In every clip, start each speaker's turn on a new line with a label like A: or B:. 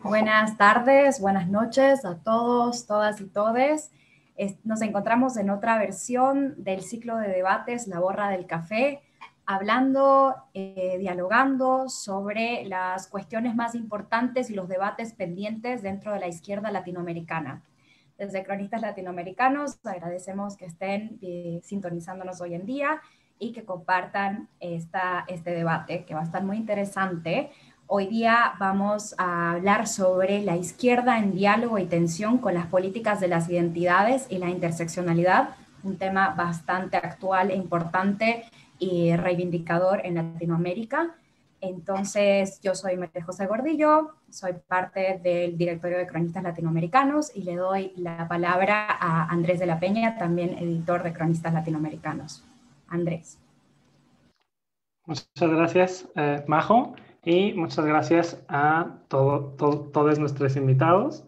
A: Buenas tardes, buenas noches a todos, todas y todes. Nos encontramos en otra versión del ciclo de debates La Borra del Café, hablando, dialogando sobre las cuestiones más importantes y los debates pendientes dentro de la izquierda latinoamericana. Desde Cronistas Latinoamericanos agradecemos que estén sintonizándonos hoy en día y que compartan este debate, que va a estar muy interesante. Hoy día vamos a hablar sobre la izquierda en diálogo y tensión con las políticas de las identidades y la interseccionalidad, un tema bastante actual e importante y reivindicador en Latinoamérica. Entonces, yo soy María José Gordillo, soy parte del directorio de Cronistas Latinoamericanos y le doy la palabra a Andrés de la Peña, también editor de Cronistas Latinoamericanos. Andrés.
B: Muchas gracias, Majo, y muchas gracias a todos nuestros invitadas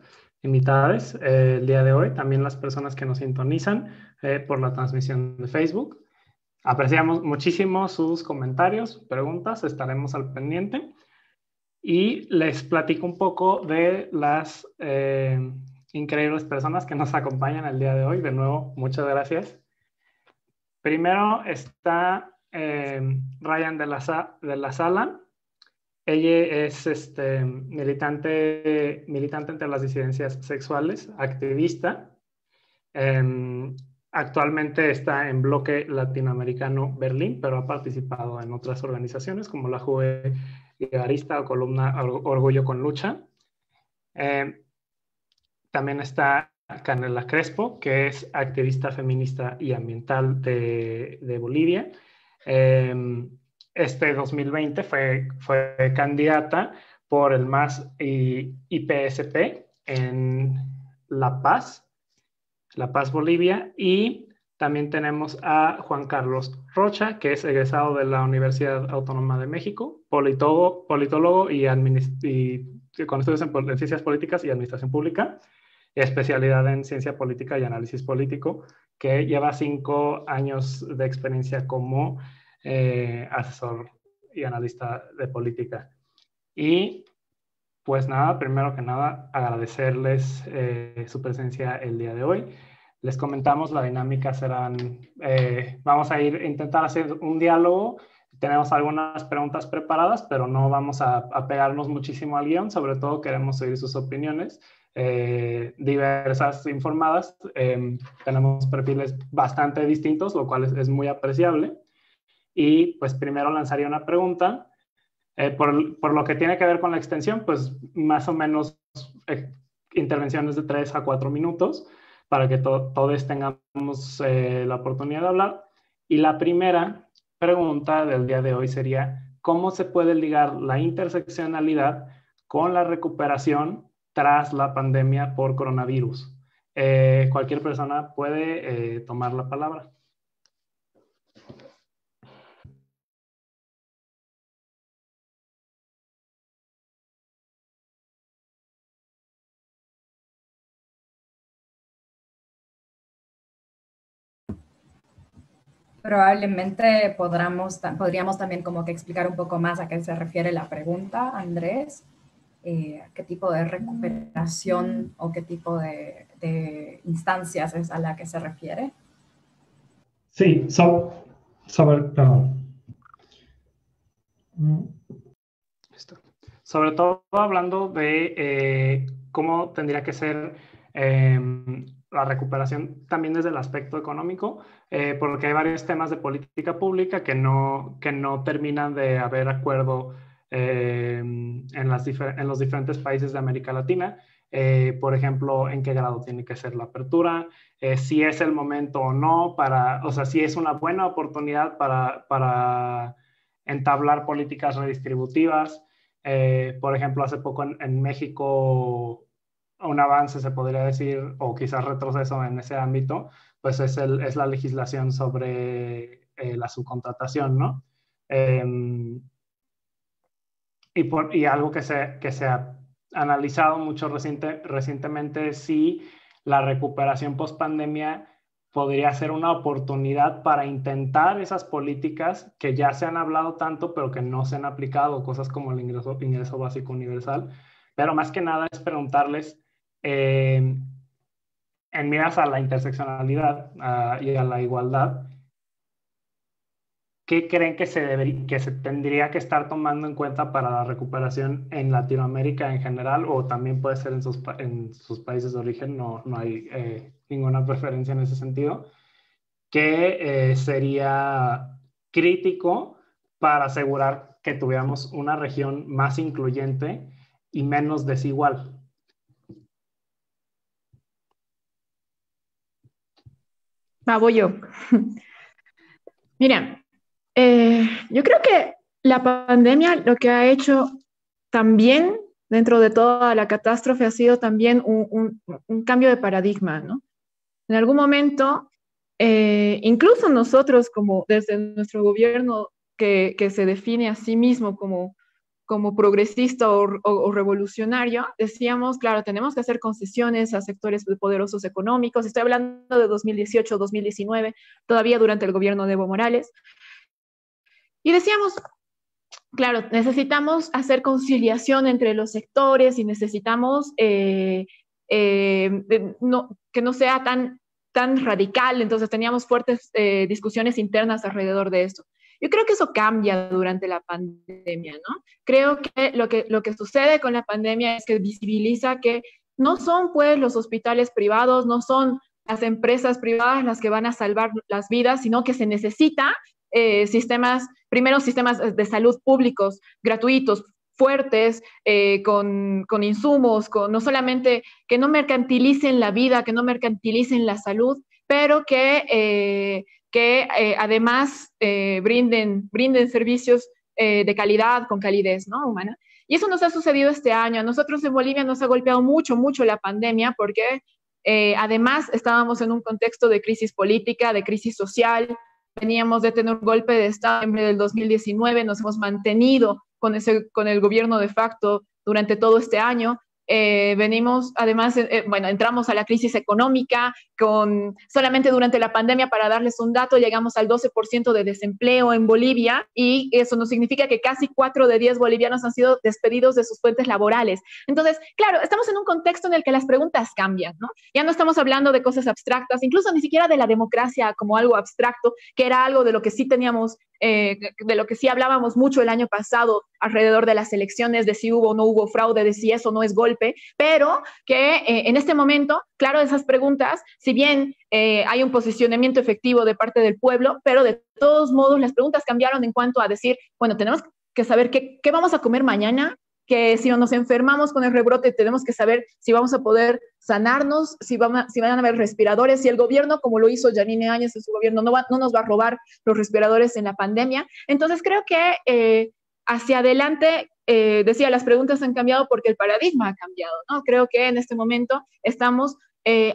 B: el día de hoy, también las personas que nos sintonizan por la transmisión de Facebook. Apreciamos muchísimo sus comentarios, preguntas, estaremos al pendiente. Y les platico un poco de las increíbles personas que nos acompañan el día de hoy. De nuevo, muchas gracias. Primero está Ryan de la Sala. Ella es militante entre las disidencias sexuales, activista. Actualmente está en Bloque Latinoamericano Berlín, pero ha participado en otras organizaciones como la Juve Ligarista o Columna Orgullo con Lucha. También está Canela Crespo, que es activista feminista y ambiental de Bolivia. Este 2020 fue candidata por el MAS y IPSP en La Paz, Bolivia. Y también tenemos a Juan Carlos Rocha, que es egresado de la Universidad Autónoma de México, politólogo y con estudios en ciencias políticas y administración pública, especialidad en ciencia política y análisis político, que lleva 5 años de experiencia como asesor y analista de política. Y pues nada, primero que nada, agradecerles su presencia el día de hoy. Les comentamos, la dinámica serán, vamos a intentar hacer un diálogo. Tenemos algunas preguntas preparadas, pero no vamos a pegarnos muchísimo al guión. Sobre todo queremos oír sus opiniones diversas, informadas. Tenemos perfiles bastante distintos, lo cual es muy apreciable. Y pues primero lanzaría una pregunta. Por lo que tiene que ver con la extensión, pues más o menos intervenciones de 3 a 4 minutos para que todos tengamos la oportunidad de hablar. Y la primera pregunta del día de hoy sería, ¿cómo se puede ligar la interseccionalidad con la recuperación tras la pandemia por coronavirus? Cualquier persona puede tomar la palabra.
A: Probablemente podríamos también como que explicar un poco más a qué se refiere la pregunta, Andrés. Qué tipo de recuperación o qué tipo de instancias es a la que se refiere.
C: Sí, perdón.
B: Sobre todo hablando de cómo tendría que ser la recuperación también desde el aspecto económico, porque hay varios temas de política pública que no terminan de haber acuerdo en los diferentes países de América Latina. Por ejemplo, en qué grado tiene que ser la apertura, si es el momento o no, o sea, si es una buena oportunidad para entablar políticas redistributivas. Por ejemplo, hace poco en México, un avance se podría decir, o quizás retroceso en ese ámbito, pues es la legislación sobre la subcontratación, ¿no? Y algo que se ha analizado mucho recientemente es si la recuperación post-pandemia podría ser una oportunidad para intentar esas políticas que ya se han hablado tanto, pero que no se han aplicado, cosas como el ingreso básico universal, pero más que nada es preguntarles, en miras a la interseccionalidad y a la igualdad, ¿qué creen que se tendría que estar tomando en cuenta para la recuperación en Latinoamérica en general, o también puede ser en sus países de origen? No hay ninguna preferencia en ese sentido. ¿Qué sería crítico para asegurar que tuviéramos una región más incluyente y menos desigual?
D: Voy yo. Mira, yo creo que la pandemia lo que ha hecho también, dentro de toda la catástrofe, ha sido también un cambio de paradigma, ¿no? En algún momento, incluso nosotros, como desde nuestro gobierno, que se define a sí mismo como progresista o revolucionario, decíamos, claro, tenemos que hacer concesiones a sectores poderosos económicos. Estoy hablando de 2018, 2019, todavía durante el gobierno de Evo Morales. Y decíamos, claro, necesitamos hacer conciliación entre los sectores y necesitamos que no sea tan radical. Entonces teníamos fuertes discusiones internas alrededor de esto. Yo creo que eso cambia durante la pandemia, ¿no? Creo que lo que sucede con la pandemia es que visibiliza que no son pues los hospitales privados, no son las empresas privadas las que van a salvar las vidas, sino que se necesita sistemas de salud públicos, gratuitos, fuertes, con insumos, no solamente que no mercantilicen la vida, que no mercantilicen la salud, pero que además brinden servicios de calidad, con calidez, ¿no? Humana. Y eso nos ha sucedido este año. A nosotros en Bolivia nos ha golpeado mucho la pandemia, porque además estábamos en un contexto de crisis política, de crisis social. Veníamos de tener un golpe de Estado en del 2019, nos hemos mantenido con el gobierno de facto durante todo este año. Venimos, además, entramos a la crisis económica solamente durante la pandemia. Para darles un dato, llegamos al 12% de desempleo en Bolivia, y eso nos significa que casi 4 de 10 bolivianos han sido despedidos de sus fuentes laborales. Entonces, claro, estamos en un contexto en el que las preguntas cambian, ¿no? Ya no estamos hablando de cosas abstractas, incluso ni siquiera de la democracia como algo abstracto, que era algo de lo que sí teníamos, de lo que sí hablábamos mucho el año pasado alrededor de las elecciones, de si hubo o no hubo fraude, de si eso no es golpe, pero que en este momento, claro, esas preguntas, si bien hay un posicionamiento efectivo de parte del pueblo, pero de todos modos las preguntas cambiaron en cuanto a decir, bueno, tenemos que saber qué vamos a comer mañana, que si nos enfermamos con el rebrote tenemos que saber si vamos a poder sanarnos, si van a haber respiradores, si el gobierno, como lo hizo Yanine Áñez en su gobierno, no nos va a robar los respiradores en la pandemia. Entonces creo que hacia adelante, decía, las preguntas han cambiado porque el paradigma ha cambiado, ¿no? Creo que en este momento estamos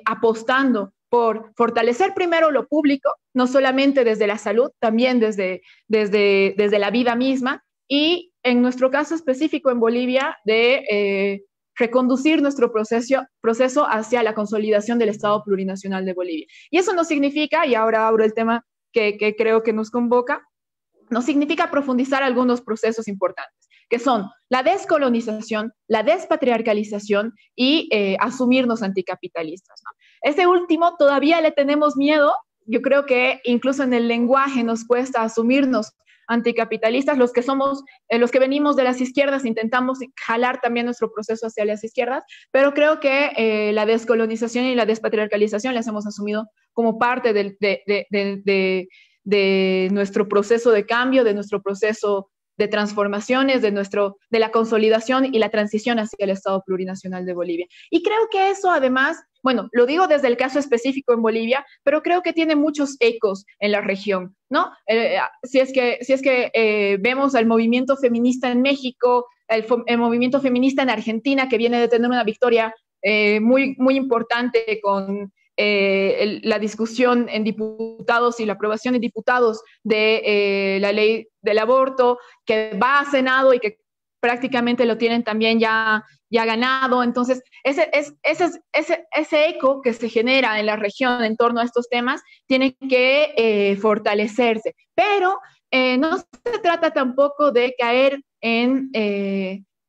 D: apostando por fortalecer primero lo público, no solamente desde la salud, también desde la vida misma, y en nuestro caso específico en Bolivia, de reconducir nuestro proceso hacia la consolidación del Estado plurinacional de Bolivia. Y eso no significa, y ahora abro el tema que creo que nos convoca, no significa profundizar algunos procesos importantes, que son la descolonización, la despatriarcalización y asumirnos anticapitalistas, ¿no? Este último todavía le tenemos miedo. Yo creo que incluso en el lenguaje nos cuesta asumirnos anticapitalistas. Los que venimos de las izquierdas intentamos jalar también nuestro proceso hacia las izquierdas, pero creo que la descolonización y la despatriarcalización las hemos asumido como parte de nuestro proceso de cambio, de nuestro proceso de transformaciones, de la consolidación y la transición hacia el Estado plurinacional de Bolivia. Y creo que eso además, bueno, lo digo desde el caso específico en Bolivia, pero creo que tiene muchos ecos en la región, ¿no? Si es que vemos al movimiento feminista en México, el movimiento feminista en Argentina, que viene de tener una victoria muy, muy importante con la discusión en diputados y la aprobación en diputados de la ley del aborto, que va a Senado y que prácticamente lo tienen también ya ganado. Entonces, ese eco que se genera en la región en torno a estos temas tiene que fortalecerse. Pero no se trata tampoco de caer en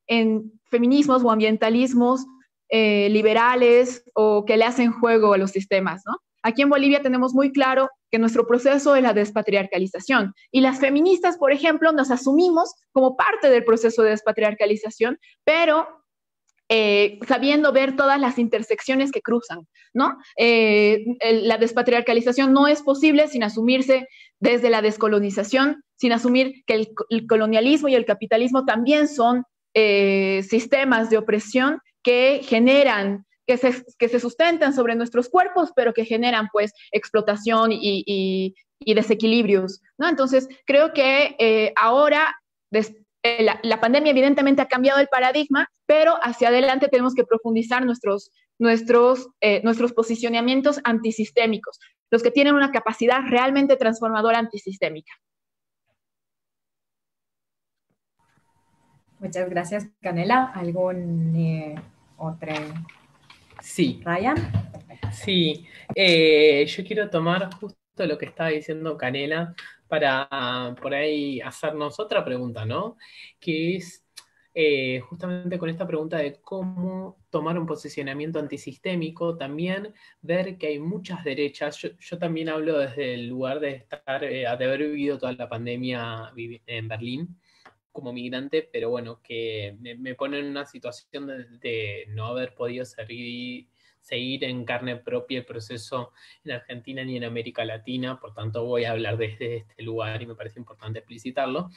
D: en feminismos o ambientalismos liberales o que le hacen juego a los sistemas, ¿no? Aquí en Bolivia tenemos muy claro que nuestro proceso es la despatriarcalización. Y las feministas, por ejemplo, nos asumimos como parte del proceso de despatriarcalización, pero sabiendo ver todas las intersecciones que cruzan, ¿no? La despatriarcalización no es posible sin asumirse desde la descolonización, sin asumir que el colonialismo y el capitalismo también son sistemas de opresión que generan, que se sustentan sobre nuestros cuerpos, pero que generan pues explotación y desequilibrios, ¿no? Entonces, creo que ahora, la pandemia evidentemente ha cambiado el paradigma, pero hacia adelante tenemos que profundizar nuestros posicionamientos antisistémicos, los que tienen una capacidad realmente transformadora antisistémica.
A: Muchas gracias, Canela. ¿Algún otro?
E: Sí.
A: Ryan.
E: Sí, yo quiero tomar justo lo que estaba diciendo Canela para por ahí hacernos otra pregunta, ¿no? Que es justamente con esta pregunta de cómo tomar un posicionamiento antisistémico, también ver que hay muchas derechas. Yo también hablo desde el lugar de estar, de haber vivido toda la pandemia en Berlín como migrante, pero bueno, que me pone en una situación de no haber podido seguir en carne propia el proceso en Argentina ni en América Latina, por tanto voy a hablar desde este lugar y me parece importante explicitarlo.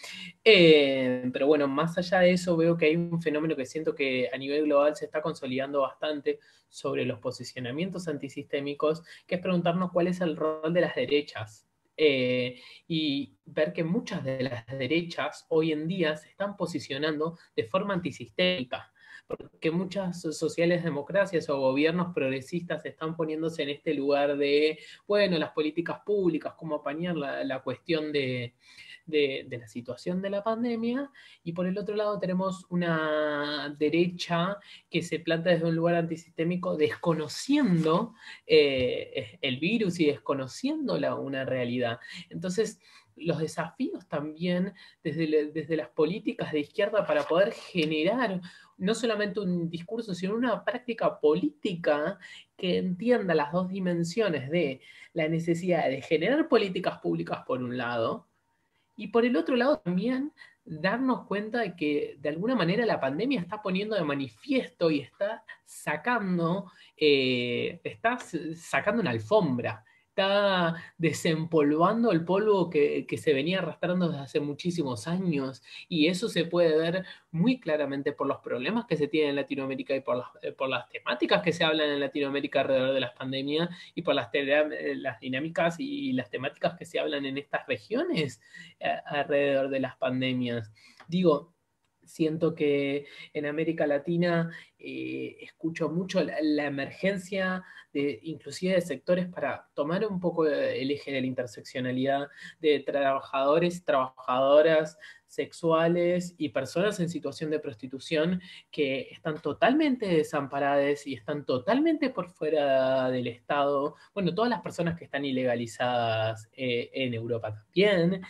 E: Pero bueno, más allá de eso veo que hay un fenómeno que siento que a nivel global se está consolidando bastante sobre los posicionamientos antisistémicos, que es preguntarnos cuál es el rol de las derechas. Y ver que muchas de las derechas hoy en día se están posicionando de forma antisistémica, porque muchas sociales democracias o gobiernos progresistas están poniéndose en este lugar de, bueno, las políticas públicas, cómo apañar la cuestión de la situación de la pandemia, y por el otro lado tenemos una derecha que se planta desde un lugar antisistémico desconociendo el virus y desconociendo una realidad. Entonces, los desafíos también desde las políticas de izquierda para poder generar no solamente un discurso, sino una práctica política que entienda las dos dimensiones de la necesidad de generar políticas públicas por un lado, y por el otro lado también darnos cuenta de que de alguna manera la pandemia está poniendo de manifiesto y está sacando una alfombra, está desempolvando el polvo que se venía arrastrando desde hace muchísimos años, y eso se puede ver muy claramente por los problemas que se tienen en Latinoamérica y por las temáticas que se hablan en Latinoamérica alrededor de las pandemias y por las dinámicas y las temáticas que se hablan en estas regiones alrededor de las pandemias. Digo, siento que en América Latina escucho mucho la emergencia inclusive de sectores para tomar un poco el eje de la interseccionalidad de trabajadores, trabajadoras sexuales y personas en situación de prostitución que están totalmente desamparadas y están totalmente por fuera del Estado. Bueno, todas las personas que están ilegalizadas en Europa también,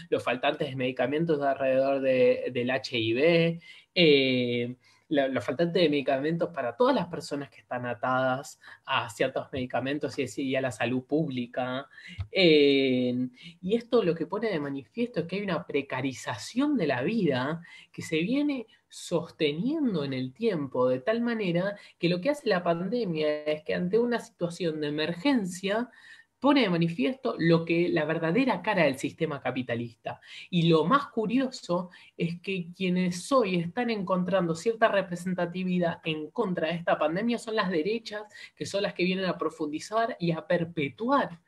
E: los faltantes de medicamentos alrededor del HIV, los faltantes de medicamentos para todas las personas que están atadas a ciertos medicamentos y a la salud pública. Y esto lo que pone de manifiesto es que hay una precarización de la vida que se viene sosteniendo en el tiempo de tal manera que lo que hace la pandemia es que ante una situación de emergencia pone de manifiesto la verdadera cara del sistema capitalista. Y lo más curioso es que quienes hoy están encontrando cierta representatividad en contra de esta pandemia son las derechas, que son las que vienen a profundizar y a perpetuar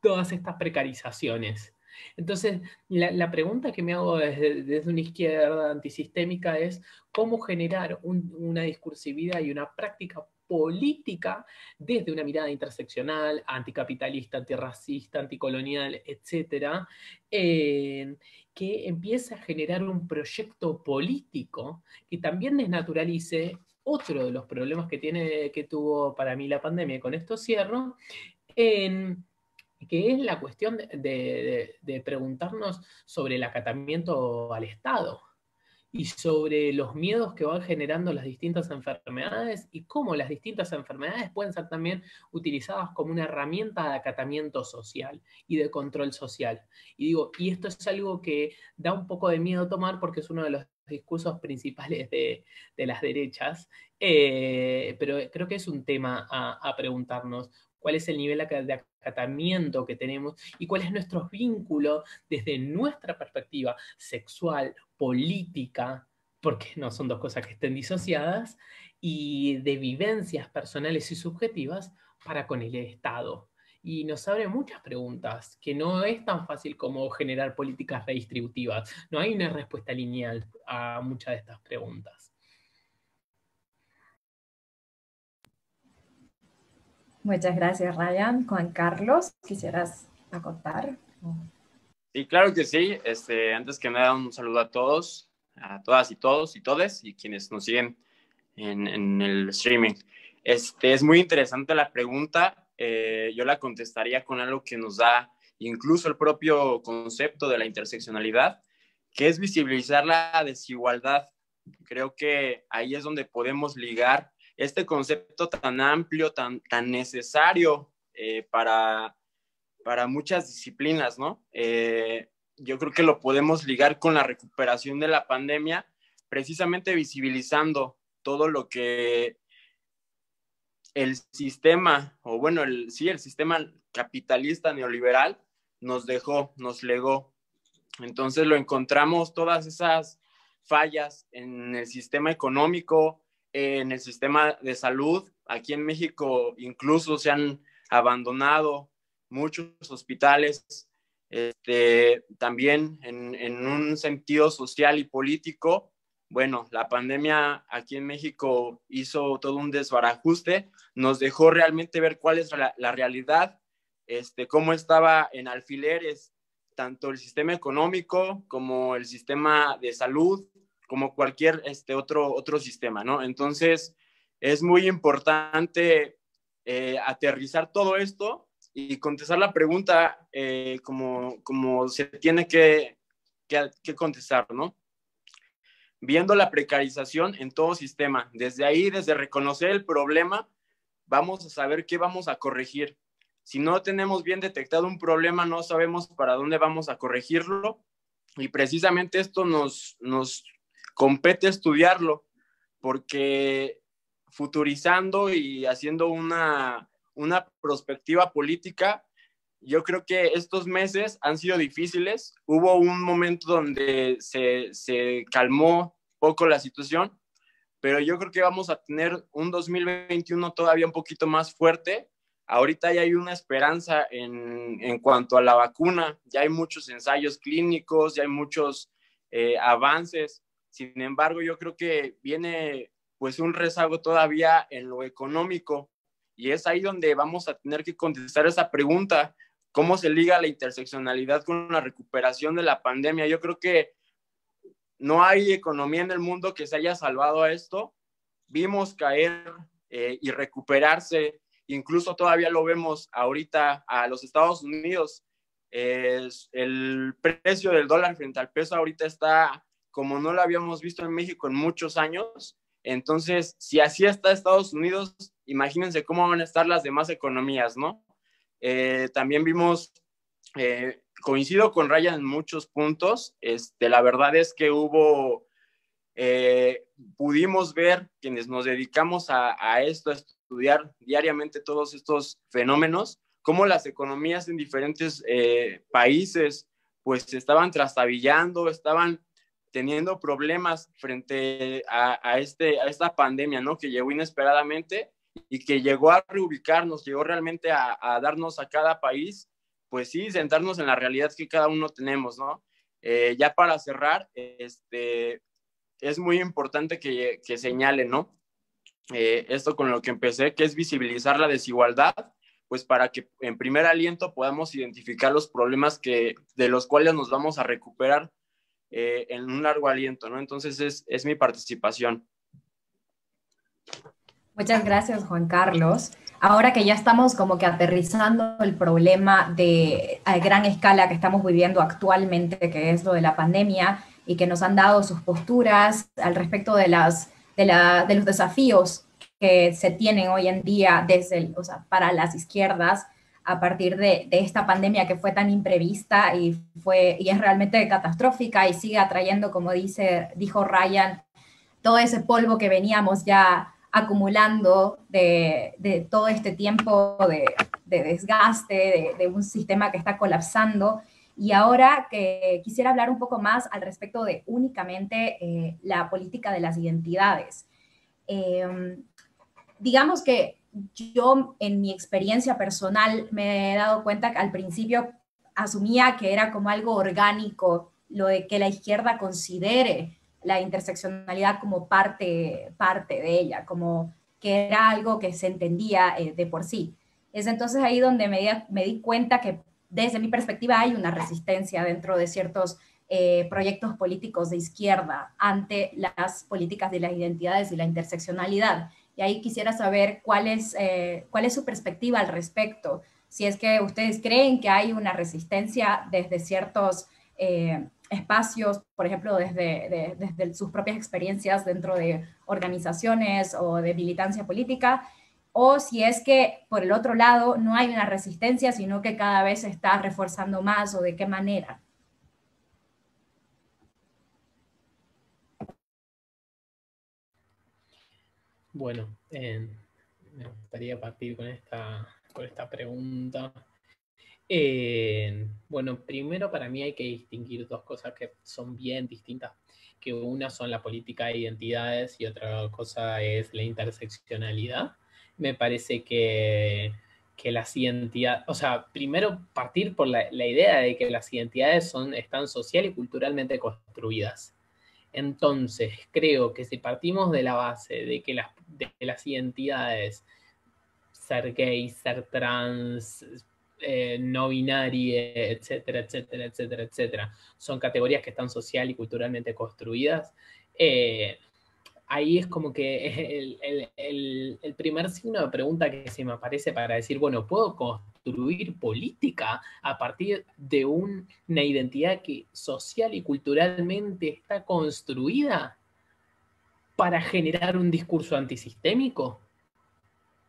E: todas estas precarizaciones. Entonces, la pregunta que me hago desde una izquierda antisistémica es cómo generar una discursividad y una práctica política desde una mirada interseccional, anticapitalista, antirracista, anticolonial, etcétera, que empiece a generar un proyecto político que también desnaturalice otro de los problemas que tuvo para mí la pandemia, y con esto cierro, que es la cuestión de preguntarnos sobre el acatamiento al Estado. y sobre los miedos que van generando las distintas enfermedades y cómo las distintas enfermedades pueden ser también utilizadas como una herramienta de acatamiento social y de control social. Y digo, y esto es algo que da un poco de miedo tomar porque es uno de los discursos principales de las derechas, pero creo que es un tema a preguntarnos. ¿Cuál es el nivel de acatamiento que tenemos y cuál es nuestro vínculo desde nuestra perspectiva sexual, política, porque no son dos cosas que estén disociadas, y de vivencias personales y subjetivas para con el Estado? Y nos abre muchas preguntas, que no es tan fácil como generar políticas redistributivas. No hay una respuesta lineal a muchas de estas preguntas.
A: Muchas gracias, Ryan. Juan Carlos, ¿quisieras acotar?
F: Sí, claro que sí. Antes que nada, un saludo a todos, a todas y todos y todes, y quienes nos siguen en el streaming. Es muy interesante la pregunta. Yo la contestaría con algo que nos da incluso el propio concepto de la interseccionalidad, que es visibilizar la desigualdad. Creo que ahí es donde podemos ligar este concepto tan amplio, tan necesario para muchas disciplinas, ¿no? Yo creo que lo podemos ligar con la recuperación de la pandemia, precisamente visibilizando todo lo que el sistema, o bueno, el sistema capitalista neoliberal nos dejó, nos legó. Entonces lo encontramos todas esas fallas en el sistema económico, en el sistema de salud. Aquí en México incluso se han abandonado muchos hospitales, también en un sentido social y político. Bueno, la pandemia aquí en México hizo todo un desbarajuste, nos dejó realmente ver cuál es la realidad, cómo estaba en alfileres tanto el sistema económico como el sistema de salud, como cualquier otro sistema, ¿no? Entonces, es muy importante aterrizar todo esto y contestar la pregunta como se tiene que contestar, ¿no? Viendo la precarización en todo sistema. Desde ahí, desde reconocer el problema, vamos a saber qué vamos a corregir. Si no tenemos bien detectado un problema, no sabemos para dónde vamos a corregirlo, y precisamente esto nos compete estudiarlo, porque futurizando y haciendo una perspectiva política, yo creo que estos meses han sido difíciles. Hubo un momento donde se calmó poco la situación, pero yo creo que vamos a tener un 2021 todavía un poquito más fuerte. Ahorita ya hay una esperanza en cuanto a la vacuna, ya hay muchos ensayos clínicos, ya hay muchos avances. Sin embargo, yo creo que viene pues un rezago todavía en lo económico, y es ahí donde vamos a tener que contestar esa pregunta: ¿cómo se liga la interseccionalidad con la recuperación de la pandemia? Yo creo que no hay economía en el mundo que se haya salvado a esto. Vimos caer y recuperarse, incluso todavía lo vemos ahorita a los Estados Unidos. El precio del dólar frente al peso ahorita está como no lo habíamos visto en México en muchos años. Entonces, si así está Estados Unidos, imagínense cómo van a estar las demás economías, ¿no? También vimos, coincido con Ryan en muchos puntos. La verdad es que pudimos ver, quienes nos dedicamos a esto, a estudiar diariamente todos estos fenómenos, cómo las economías en diferentes países pues estaban trastabillando, estaban teniendo problemas frente a esta pandemia, ¿no? Que llegó inesperadamente y que llegó a reubicarnos, llegó realmente a darnos a cada país, pues sí, sentarnos en la realidad que cada uno tenemos, ¿no? Ya para cerrar, es muy importante que señale, ¿no? Esto con lo que empecé, que es visibilizar la desigualdad, pues para que en primer aliento podamos identificar los problemas de los cuales nos vamos a recuperar en un largo aliento, ¿no? Entonces es mi participación.
A: Muchas gracias, Juan Carlos. Ahora que ya estamos como que aterrizando el problema a gran escala que estamos viviendo actualmente, que es lo de la pandemia, y que nos han dado sus posturas al respecto de los desafíos que se tienen hoy en día para las izquierdas a partir de esta pandemia que fue tan imprevista y es realmente catastrófica y sigue atrayendo, como dijo Ryan, todo ese polvo que veníamos ya acumulando de todo este tiempo de desgaste, de un sistema que está colapsando. Y ahora que quisiera hablar un poco más al respecto de únicamente la política de las identidades. Digamos que yo en mi experiencia personal me he dado cuenta que al principio asumía que era como algo orgánico lo de que la izquierda considere la interseccionalidad como parte de ella, como que era algo que se entendía de por sí. Es entonces ahí donde me di cuenta que desde mi perspectiva hay una resistencia dentro de ciertos proyectos políticos de izquierda ante las políticas de las identidades y la interseccionalidad. Y ahí quisiera saber cuál es su perspectiva al respecto. Si es que ustedes creen que hay una resistencia desde ciertos espacios, por ejemplo, desde sus propias experiencias dentro de organizaciones o de militancia política, o si es que, por el otro lado, no hay una resistencia, sino que cada vez se está reforzando más, o de qué manera.
E: Bueno, me gustaría partir con esta pregunta. Bueno, primero para mí hay que distinguir dos cosas que son bien distintas, que una son la política de identidades y otra cosa es la interseccionalidad. Me parece que las identidades, o sea, primero partir por la idea de que las identidades están social y culturalmente construidas. Entonces, creo que si partimos de la base de que las identidades, ser gay, ser trans, no binaria, etcétera, etcétera, etcétera, etcétera, son categorías que están social y culturalmente construidas, ahí es como que el primer signo de pregunta que se me aparece para decir, bueno, ¿puedo construir política a partir de una identidad que social y culturalmente está construida para generar un discurso antisistémico?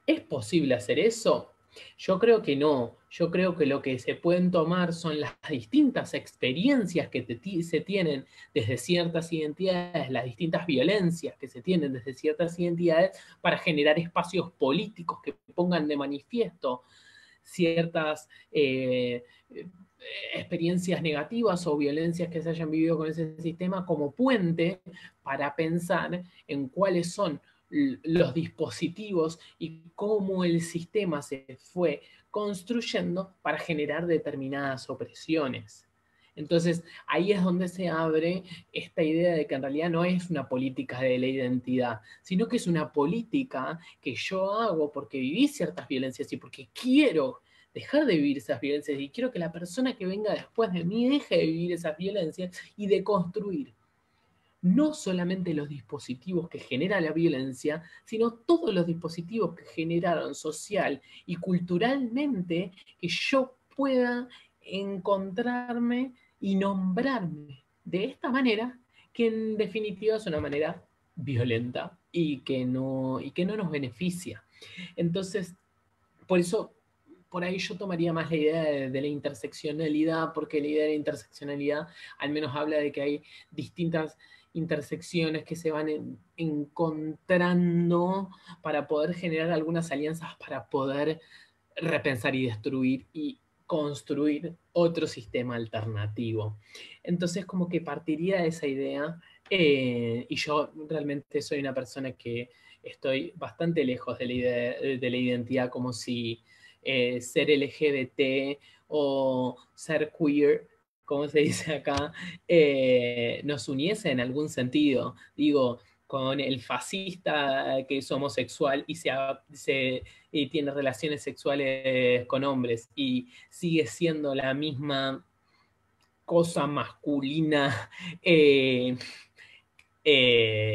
E: ¿Es posible hacer eso? Yo creo que no. Yo creo que lo que se pueden tomar son las distintas experiencias que se tienen desde ciertas identidades, las distintas violencias que se tienen desde ciertas identidades para generar espacios políticos que pongan de manifiesto ciertas experiencias negativas o violencias que se hayan vivido con ese sistema como puente para pensar en cuáles son los dispositivos y cómo el sistema se fue construyendo para generar determinadas opresiones. Entonces, ahí es donde se abre esta idea de que en realidad no es una política de la identidad, sino que es una política que yo hago porque viví ciertas violencias y porque quiero dejar de vivir esas violencias y quiero que la persona que venga después de mí deje de vivir esas violencias y de construir no solamente los dispositivos que genera la violencia, sino todos los dispositivos que generaron social y culturalmente que yo pueda encontrarme y nombrarme de esta manera, que en definitiva es una manera violenta y que no nos beneficia. Entonces, por eso, por ahí yo tomaría más la idea de la interseccionalidad, porque la idea de la interseccionalidad al menos habla de que hay distintas intersecciones que se van encontrando para poder generar algunas alianzas para poder repensar y destruir y construir otro sistema alternativo. Entonces como que partiría de esa idea y yo realmente soy una persona que estoy bastante lejos de la idea de la identidad como si ser LGBT o ser queer, como se dice acá, nos uniese en algún sentido. Digo, con el fascista que es homosexual y tiene relaciones sexuales con hombres y sigue siendo la misma cosa masculina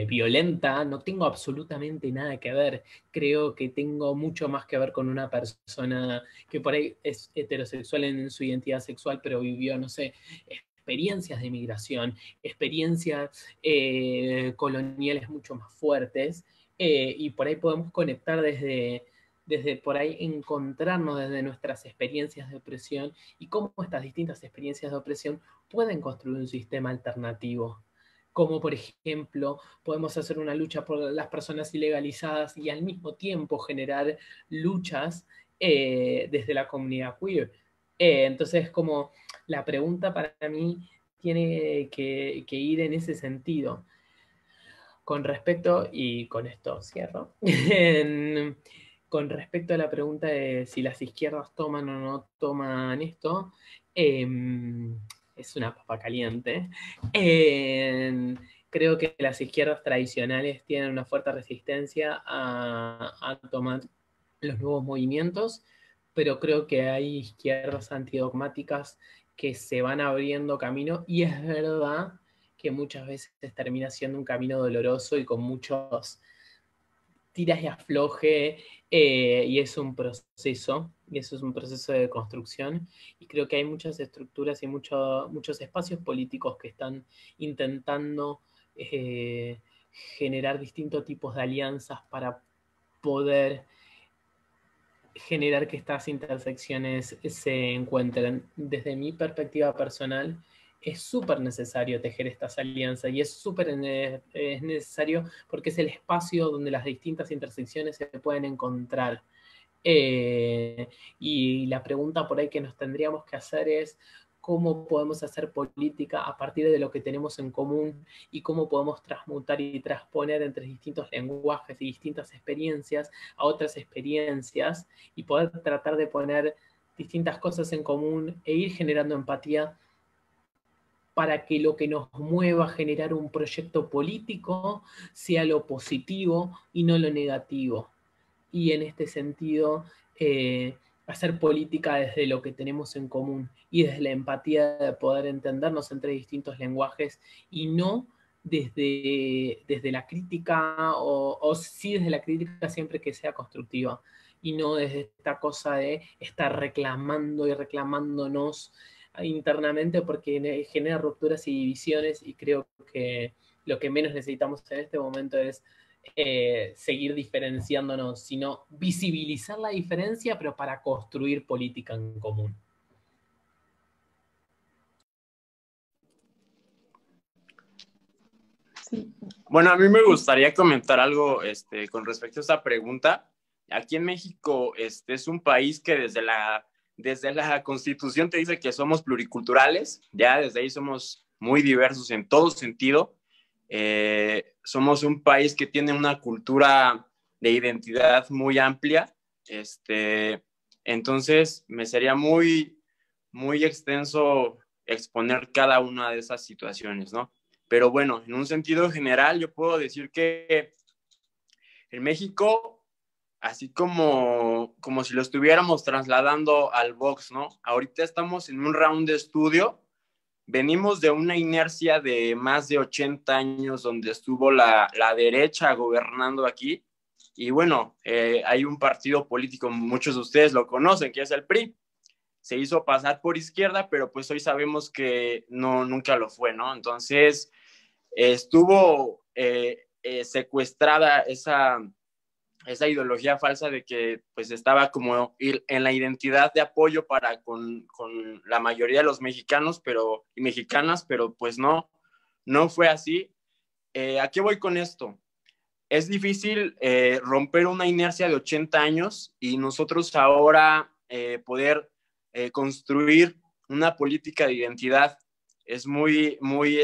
E: violenta, no tengo absolutamente nada que ver. Creo que tengo mucho más que ver con una persona que por ahí es heterosexual en su identidad sexual, pero vivió, no sé, experiencias de migración, experiencias coloniales mucho más fuertes, y por ahí podemos conectar desde por ahí encontrarnos desde nuestras experiencias de opresión y cómo estas distintas experiencias de opresión pueden construir un sistema alternativo. Como por ejemplo, podemos hacer una lucha por las personas ilegalizadas y al mismo tiempo generar luchas desde la comunidad queer. Entonces, como la pregunta para mí tiene que ir en ese sentido. Con respecto, y con esto cierro, con respecto a la pregunta de si las izquierdas toman o no toman esto, es una papa caliente. Creo que las izquierdas tradicionales tienen una fuerte resistencia a tomar los nuevos movimientos, pero creo que hay izquierdas antidogmáticas que se van abriendo camino, y es verdad que muchas veces termina siendo un camino doloroso y con muchos tiras y afloje, y es un proceso, y eso es un proceso de construcción, y creo que hay muchas estructuras y muchos espacios políticos que están intentando generar distintos tipos de alianzas para poder generar que estas intersecciones se encuentren. Desde mi perspectiva personal, es súper necesario tejer estas alianzas, y es súper necesario porque es el espacio donde las distintas intersecciones se pueden encontrar. Y la pregunta por ahí que nos tendríamos que hacer es cómo podemos hacer política a partir de lo que tenemos en común, y cómo podemos transmutar y transponer entre distintos lenguajes y distintas experiencias a otras experiencias, y poder tratar de poner distintas cosas en común e ir generando empatía para que lo que nos mueva a generar un proyecto político sea lo positivo y no lo negativo. Y en este sentido, hacer política desde lo que tenemos en común y desde la empatía de poder entendernos entre distintos lenguajes, y no desde la crítica, o sí desde la crítica siempre que sea constructiva, y no desde esta cosa de estar reclamando y reclamándonos internamente, porque genera rupturas y divisiones, y creo que lo que menos necesitamos en este momento es seguir diferenciándonos, sino visibilizar la diferencia, pero para construir política en común.
D: Sí.
F: Bueno, a mí me gustaría comentar algo con respecto a esta pregunta. Aquí en México es un país que desde la Constitución te dice que somos pluriculturales, ya desde ahí somos muy diversos en todo sentido. Somos un país que tiene una cultura de identidad muy amplia. Entonces, me sería muy, muy extenso exponer cada una de esas situaciones, ¿no? Pero bueno, en un sentido general, yo puedo decir que en México, así como si lo estuviéramos trasladando al box, ¿no? Ahorita estamos en un round de estudio. Venimos de una inercia de más de 80 años donde estuvo la derecha gobernando aquí. Y bueno, hay un partido político, muchos de ustedes lo conocen, que es el PRI. Se hizo pasar por izquierda, pero pues hoy sabemos que nunca lo fue, ¿no? Entonces, estuvo secuestrada esa ideología falsa de que pues estaba como en la identidad de apoyo para con la mayoría de los mexicanos y mexicanas, pero pues no fue así. ¿A qué voy con esto? Es difícil romper una inercia de 80 años y nosotros ahora poder construir una política de identidad. Es muy, muy,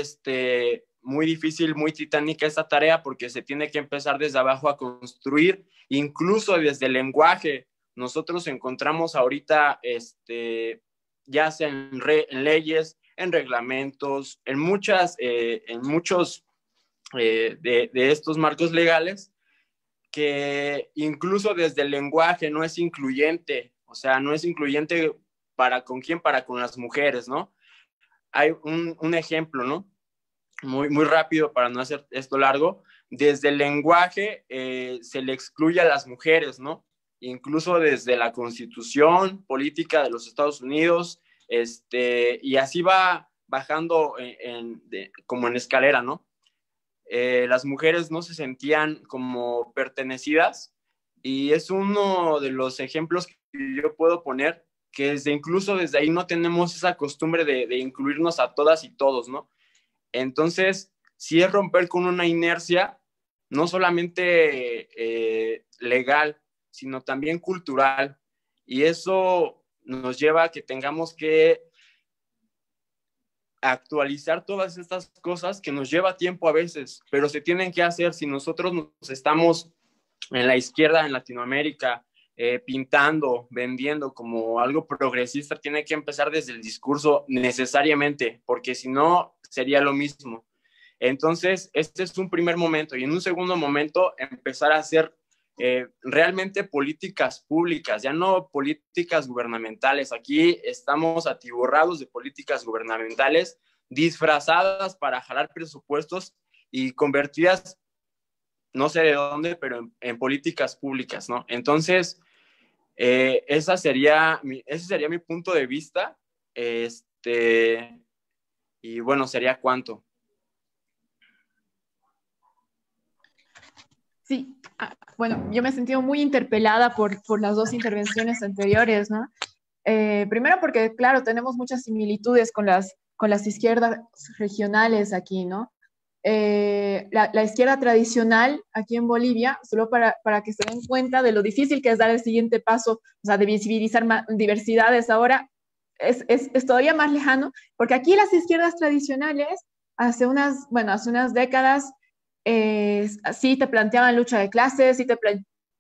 F: muy difícil, muy titánica esta tarea, porque se tiene que empezar desde abajo a construir, incluso desde el lenguaje. Nosotros encontramos ahorita, ya sea en leyes, en reglamentos, en muchos de estos marcos legales, que incluso desde el lenguaje no es incluyente. O sea, no es incluyente para con quién, para con las mujeres, ¿no? Hay un ejemplo, ¿no? Muy, muy rápido para no hacer esto largo. Desde el lenguaje se le excluye a las mujeres, ¿no? Incluso desde la Constitución política de los Estados Unidos, y así va bajando como en escalera, ¿no? Las mujeres no se sentían como pertenecidas, y es uno de los ejemplos que yo puedo poner, que incluso desde ahí no tenemos esa costumbre de incluirnos a todas y todos, ¿no? Entonces, sí es romper con una inercia, no solamente legal, sino también cultural, y eso nos lleva a que tengamos que actualizar todas estas cosas, que nos lleva tiempo a veces, pero se tienen que hacer. Si nosotros nos estamos en la izquierda en Latinoamérica pintando, vendiendo como algo progresista, tiene que empezar desde el discurso necesariamente, porque si no sería lo mismo. Entonces, este es un primer momento, y en un segundo momento empezar a hacer realmente políticas públicas, ya no políticas gubernamentales. Aquí estamos atiborrados de políticas gubernamentales disfrazadas para jalar presupuestos y convertidas, no sé de dónde, pero en políticas públicas, ¿no? Entonces, ese sería mi punto de vista. Y bueno, sería cuánto.
D: Sí, bueno, yo me he sentido muy interpelada por las dos intervenciones anteriores, ¿no? Primero porque, claro, tenemos muchas similitudes con las izquierdas regionales aquí, ¿no? La izquierda tradicional aquí en Bolivia, solo para que se den cuenta de lo difícil que es dar el siguiente paso, o sea, de visibilizar diversidades ahora, es todavía más lejano, porque aquí las izquierdas tradicionales, hace unas décadas, sí te planteaban lucha de clases, sí te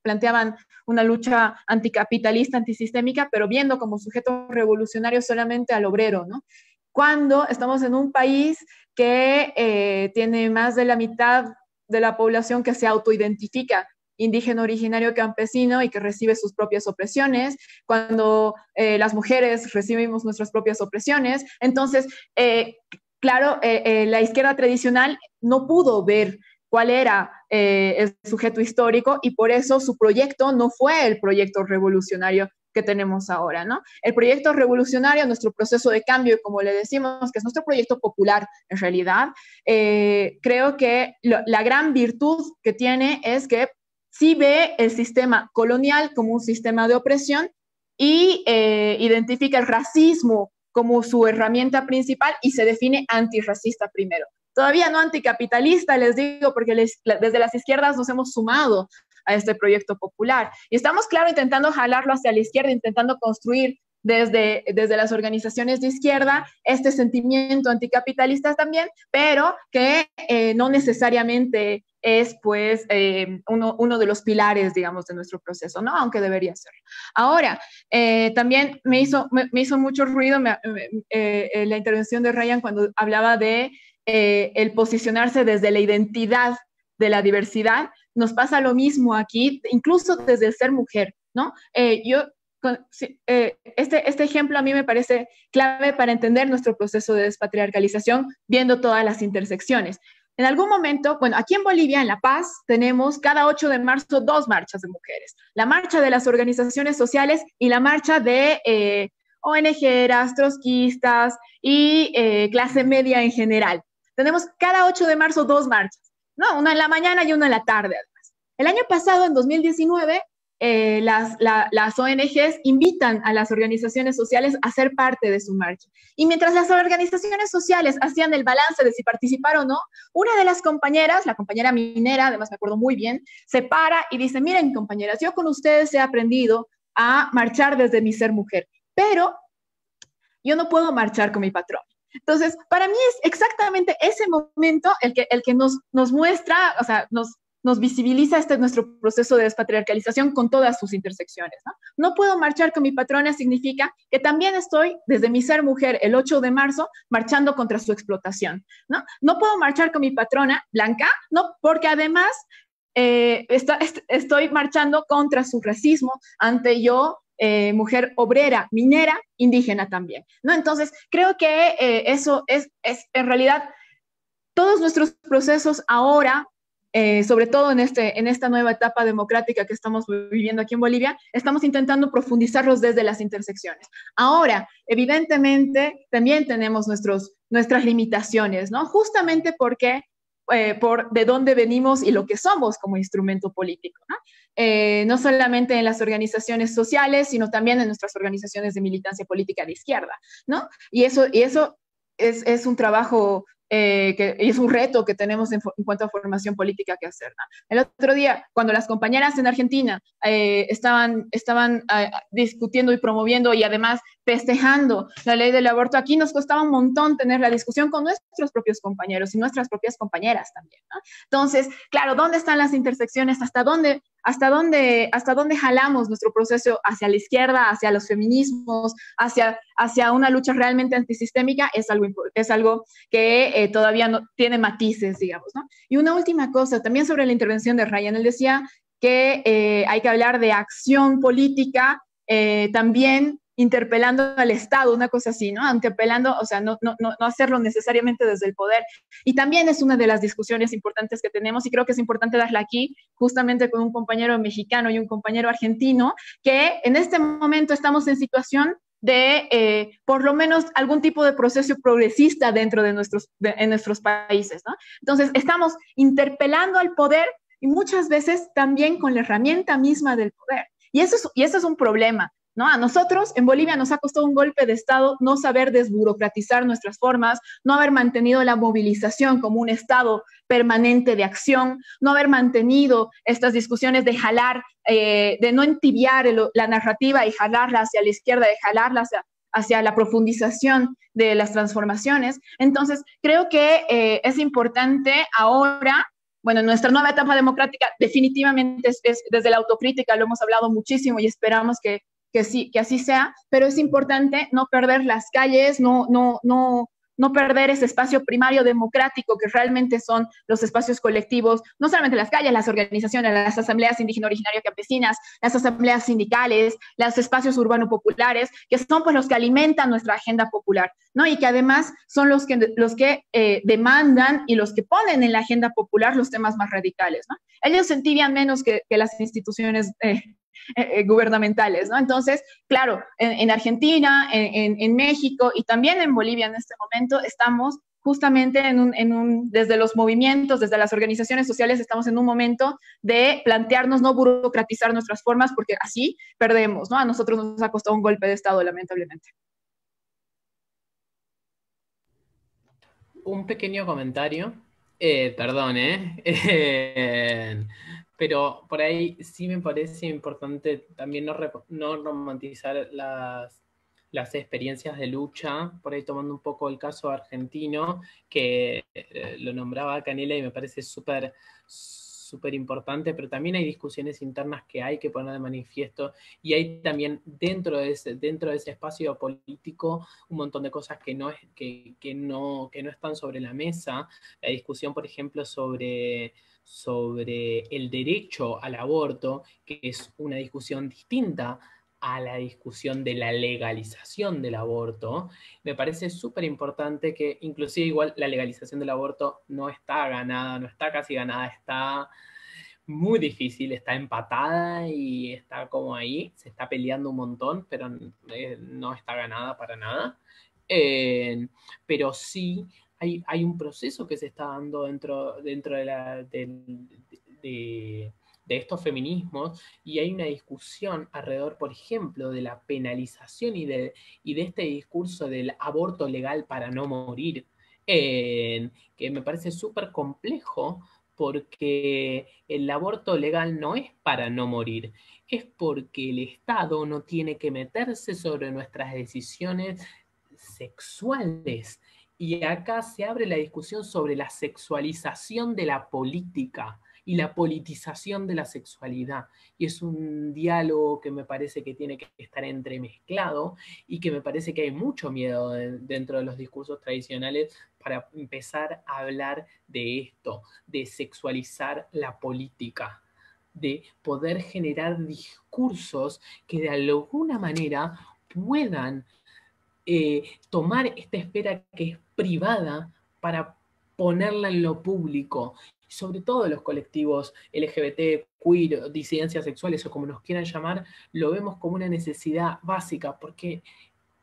D: planteaban una lucha anticapitalista, antisistémica, pero viendo como sujeto revolucionario solamente al obrero, ¿no? Cuando estamos en un país que tiene más de la mitad de la población que se autoidentifica indígena, originario, campesino, y que recibe sus propias opresiones, cuando las mujeres recibimos nuestras propias opresiones. Entonces, claro, la izquierda tradicional no pudo ver cuál era el sujeto histórico, y por eso su proyecto no fue el proyecto revolucionario que tenemos ahora, ¿no? El proyecto revolucionario, nuestro proceso de cambio, como le decimos, que es nuestro proyecto popular en realidad, creo que la gran virtud que tiene es que sí ve el sistema colonial como un sistema de opresión y identifica el racismo como su herramienta principal y se define antirracista primero. Todavía no anticapitalista, les digo, porque desde las izquierdas nos hemos sumado a este proyecto popular. Y estamos, claro, intentando jalarlo hacia la izquierda, intentando construir desde las organizaciones de izquierda este sentimiento anticapitalista también, pero que no necesariamente es, pues, uno de los pilares, digamos, de nuestro proceso, ¿no? Aunque debería ser. Ahora, también me hizo mucho ruido la intervención de Ryan cuando hablaba de el posicionarse desde la identidad de la diversidad. Nos pasa lo mismo aquí, incluso desde el ser mujer, ¿no? Este ejemplo a mí me parece clave para entender nuestro proceso de despatriarcalización, viendo todas las intersecciones. En algún momento, bueno, aquí en Bolivia, en La Paz, tenemos cada 8 de marzo 2 marchas de mujeres. La marcha de las organizaciones sociales y la marcha de ONGeras, trotskistas y clase media en general. Tenemos cada 8 de marzo 2 marchas, ¿no? Una en la mañana y una en la tarde, además. El año pasado, en 2019, las ONGs invitan a las organizaciones sociales a ser parte de su marcha. Y mientras las organizaciones sociales hacían el balance de si participar o no, una de las compañeras, la compañera minera, además me acuerdo muy bien, se para y dice: miren, compañeras, yo con ustedes he aprendido a marchar desde mi ser mujer, pero yo no puedo marchar con mi patrón. Entonces, para mí es exactamente ese momento el que nos muestra, o sea, nos visibiliza nuestro proceso de despatriarcalización con todas sus intersecciones, ¿no? No puedo marchar con mi patrona significa que también estoy, desde mi ser mujer, el 8 de marzo, marchando contra su explotación, ¿no? No puedo marchar con mi patrona blanca, ¿no? Porque además estoy marchando contra su racismo ante yo, mujer obrera, minera, indígena también, ¿no? Entonces, creo que eso es en realidad todos nuestros procesos ahora sobre todo en esta nueva etapa democrática que estamos viviendo aquí en Bolivia, estamos intentando profundizarlos desde las intersecciones. Ahora, evidentemente, también tenemos nuestras limitaciones, ¿no? Justamente porque por de dónde venimos y lo que somos como instrumento político, ¿no? No solamente en las organizaciones sociales, sino también en nuestras organizaciones de militancia política de izquierda, ¿no? Y eso es un trabajo y es un reto que tenemos en cuanto a formación política que hacer, ¿no? El otro día, cuando las compañeras en Argentina estaban discutiendo y promoviendo y además festejando la ley del aborto, aquí nos costaba un montón tener la discusión con nuestros propios compañeros y nuestras propias compañeras también, ¿no? Entonces, claro, ¿dónde están las intersecciones? ¿Hasta dónde jalamos nuestro proceso hacia la izquierda, hacia los feminismos, hacia una lucha realmente antisistémica? Es algo que todavía no tiene matices, digamos, ¿no? Y una última cosa, también sobre la intervención de Ryan, él decía que hay que hablar de acción política, también interpelando al Estado, una cosa así, ¿no? Interpelando, o sea, no hacerlo necesariamente desde el poder. Y también es una de las discusiones importantes que tenemos, y creo que es importante darla aquí, justamente con un compañero mexicano y un compañero argentino, que en este momento estamos en situación de por lo menos algún tipo de proceso progresista dentro de en nuestros países, ¿no? Entonces, estamos interpelando al poder y muchas veces también con la herramienta misma del poder. Y eso es un problema, ¿no? A nosotros en Bolivia nos ha costado un golpe de Estado no saber desburocratizar nuestras formas, no haber mantenido la movilización como un Estado permanente de acción, no haber mantenido estas discusiones de jalar, de no entibiar la narrativa y jalarla hacia la izquierda, de jalarla hacia la profundización de las transformaciones. Entonces, creo que es importante ahora, bueno, nuestra nueva etapa democrática definitivamente es desde la autocrítica, lo hemos hablado muchísimo y esperamos que así sea, pero es importante no perder las calles, no perder ese espacio primario democrático que realmente son los espacios colectivos, no solamente las calles, las organizaciones, las asambleas indígenas originarias campesinas, las asambleas sindicales, los espacios urbanos populares, que son pues los que alimentan nuestra agenda popular, ¿no? Y que además son los que demandan y los que ponen en la agenda popular los temas más radicales, ¿no? Ellos se entibian menos que las instituciones gubernamentales, ¿no? Entonces, claro, en Argentina, en México y también en Bolivia en este momento estamos justamente desde los movimientos, desde las organizaciones sociales, estamos en un momento de plantearnos no burocratizar nuestras formas porque así perdemos, ¿no? A nosotros nos ha costado un golpe de Estado, lamentablemente.
E: Un pequeño comentario, perdón, pero por ahí sí me parece importante también no romantizar las experiencias de lucha, por ahí tomando un poco el caso argentino, que lo nombraba Canela y me parece súper importante, pero también hay discusiones internas que hay que poner de manifiesto y hay también dentro de ese espacio político un montón de cosas que no están sobre la mesa. La discusión, por ejemplo, sobre el derecho al aborto, que es una discusión distinta a la discusión de la legalización del aborto. Me parece súper importante que inclusive igual la legalización del aborto no está ganada, no está casi ganada, está muy difícil, está empatada y está como ahí, se está peleando un montón, pero no está ganada para nada. Pero sí hay un proceso que se está dando dentro de estos feminismos y hay una discusión alrededor, por ejemplo, de la penalización y de este discurso del aborto legal para no morir, que me parece súper complejo porque el aborto legal no es para no morir, es porque el Estado no tiene que meterse sobre nuestras decisiones sexuales. Y acá se abre la discusión sobre la sexualización de la política y la politización de la sexualidad. Y es un diálogo que me parece que tiene que estar entremezclado y que me parece que hay mucho miedo dentro de los discursos tradicionales para empezar a hablar de esto, de sexualizar la política, de poder generar discursos que de alguna manera puedan tomar esta esfera que es privada para ponerla en lo público. y sobre todo los colectivos LGBT, queer, disidencias sexuales o como nos quieran llamar, lo vemos como una necesidad básica, porque